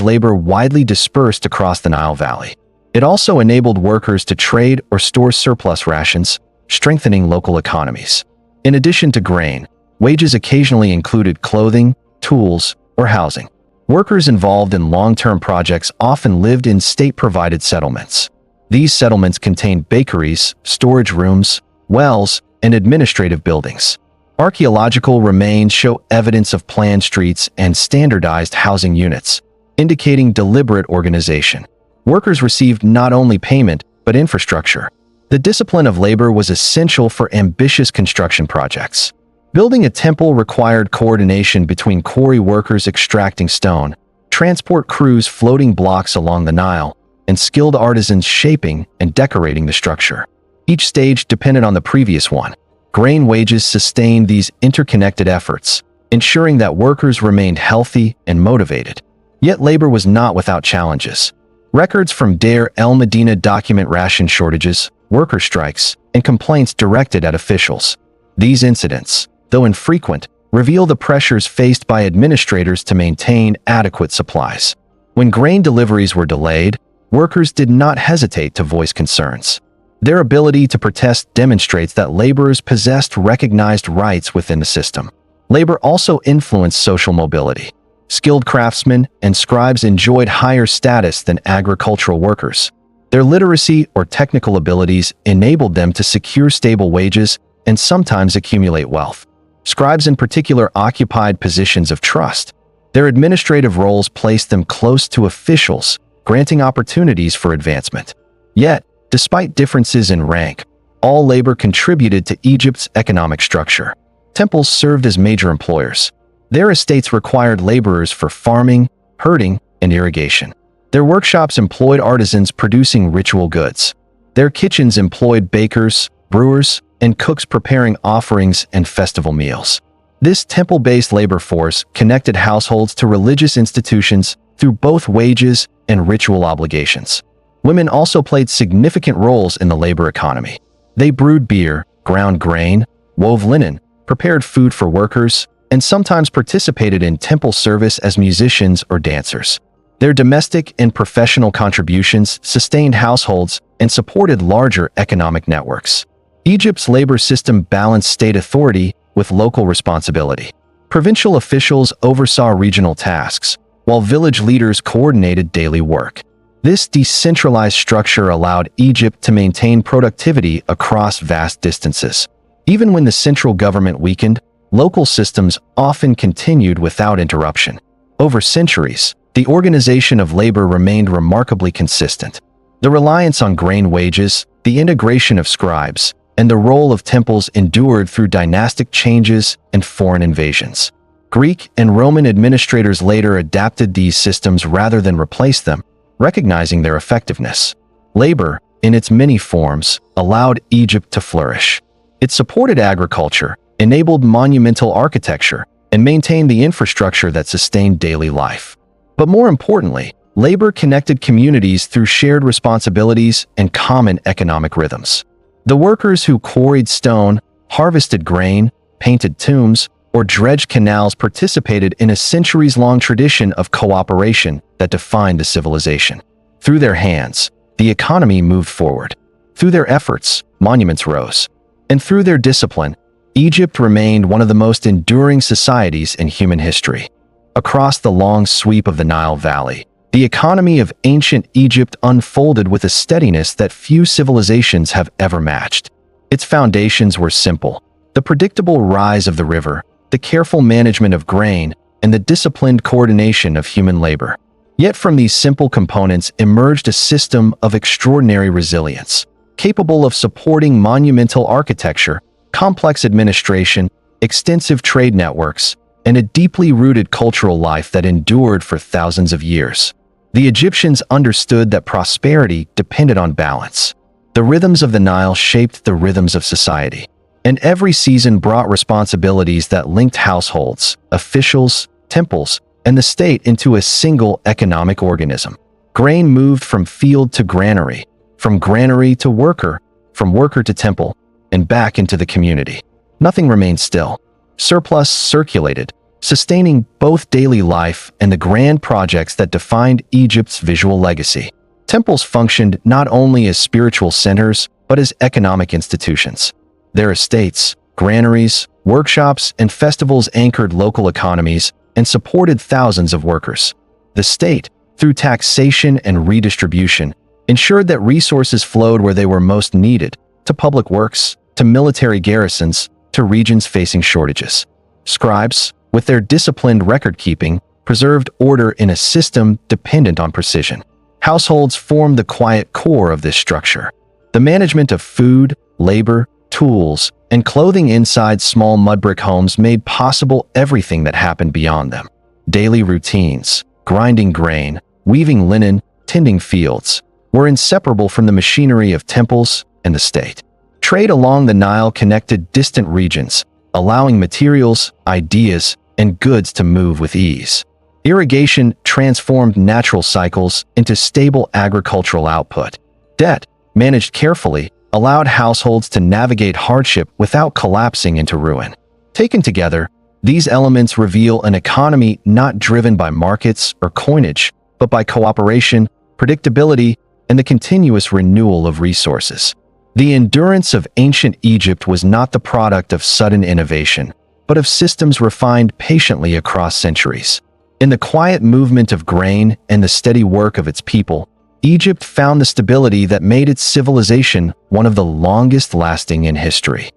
labor widely dispersed across the Nile Valley. It also enabled workers to trade or store surplus rations, strengthening local economies. In addition to grain, wages occasionally included clothing, tools, or housing. Workers involved in long-term projects often lived in state-provided settlements. These settlements contained bakeries, storage rooms, wells, and administrative buildings. Archaeological remains show evidence of planned streets and standardized housing units, indicating deliberate organization. Workers received not only payment, but infrastructure. The discipline of labor was essential for ambitious construction projects. Building a temple required coordination between quarry workers extracting stone, transport crews floating blocks along the Nile, and skilled artisans shaping and decorating the structure. Each stage depended on the previous one. Grain wages sustained these interconnected efforts, ensuring that workers remained healthy and motivated. Yet labor was not without challenges. Records from Deir el-Medina document ration shortages, worker strikes, and complaints directed at officials. These incidents, though infrequent, reveal the pressures faced by administrators to maintain adequate supplies. When grain deliveries were delayed, workers did not hesitate to voice concerns. Their ability to protest demonstrates that laborers possessed recognized rights within the system. Labor also influenced social mobility. Skilled craftsmen and scribes enjoyed higher status than agricultural workers. Their literacy or technical abilities enabled them to secure stable wages and sometimes accumulate wealth. Scribes in particular occupied positions of trust. Their administrative roles placed them close to officials, granting opportunities for advancement. Yet, despite differences in rank, all labor contributed to Egypt's economic structure. Temples served as major employers. Their estates required laborers for farming, herding, and irrigation. Their workshops employed artisans producing ritual goods. Their kitchens employed bakers, brewers, and cooks preparing offerings and festival meals. This temple-based labor force connected households to religious institutions through both wages and ritual obligations. Women also played significant roles in the labor economy. They brewed beer, ground grain, wove linen, prepared food for workers, and sometimes participated in temple service as musicians or dancers. Their domestic and professional contributions sustained households and supported larger economic networks. Egypt's labor system balanced state authority with local responsibility. Provincial officials oversaw regional tasks, while village leaders coordinated daily work. This decentralized structure allowed Egypt to maintain productivity across vast distances. Even when the central government weakened, local systems often continued without interruption. Over centuries, the organization of labor remained remarkably consistent. The reliance on grain wages, the integration of scribes, and the role of temples endured through dynastic changes and foreign invasions. Greek and Roman administrators later adapted these systems rather than replace them, recognizing their effectiveness. Labor, in its many forms, allowed Egypt to flourish. It supported agriculture, enabled monumental architecture, and maintained the infrastructure that sustained daily life. But more importantly, labor connected communities through shared responsibilities and common economic rhythms. The workers who quarried stone, harvested grain, painted tombs, or dredged canals participated in a centuries-long tradition of cooperation that defined the civilization. Through their hands, the economy moved forward. Through their efforts, monuments rose. And through their discipline, Egypt remained one of the most enduring societies in human history. Across the long sweep of the Nile Valley, the economy of ancient Egypt unfolded with a steadiness that few civilizations have ever matched. Its foundations were simple: the predictable rise of the river, the careful management of grain, and the disciplined coordination of human labor. Yet from these simple components emerged a system of extraordinary resilience, capable of supporting monumental architecture, complex administration, extensive trade networks, and a deeply rooted cultural life that endured for thousands of years. The Egyptians understood that prosperity depended on balance. The rhythms of the Nile shaped the rhythms of society, and every season brought responsibilities that linked households, officials, temples, and the state into a single economic organism. Grain moved from field to granary, from granary to worker, from worker to temple, and back into the community. Nothing remained still. Surplus circulated, sustaining both daily life and the grand projects that defined Egypt's visual legacy. Temples functioned not only as spiritual centers, but as economic institutions. Their estates, granaries, workshops, and festivals anchored local economies and supported thousands of workers. The state, through taxation and redistribution, ensured that resources flowed where they were most needed, to public works, to military garrisons, to regions facing shortages. Scribes, with their disciplined record-keeping, preserved order in a system dependent on precision. Households formed the quiet core of this structure. The management of food, labor, tools, and clothing inside small mud-brick homes made possible everything that happened beyond them. Daily routines, grinding grain, weaving linen, tending fields, were inseparable from the machinery of temples and the state. Trade along the Nile connected distant regions, allowing materials, ideas, and goods to move with ease. Irrigation transformed natural cycles into stable agricultural output. Debt, managed carefully, allowed households to navigate hardship without collapsing into ruin. Taken together, these elements reveal an economy not driven by markets or coinage, but by cooperation, predictability, and the continuous renewal of resources. The endurance of ancient Egypt was not the product of sudden innovation, but of systems refined patiently across centuries. In the quiet movement of grain and the steady work of its people, Egypt found the stability that made its civilization one of the longest lasting in history.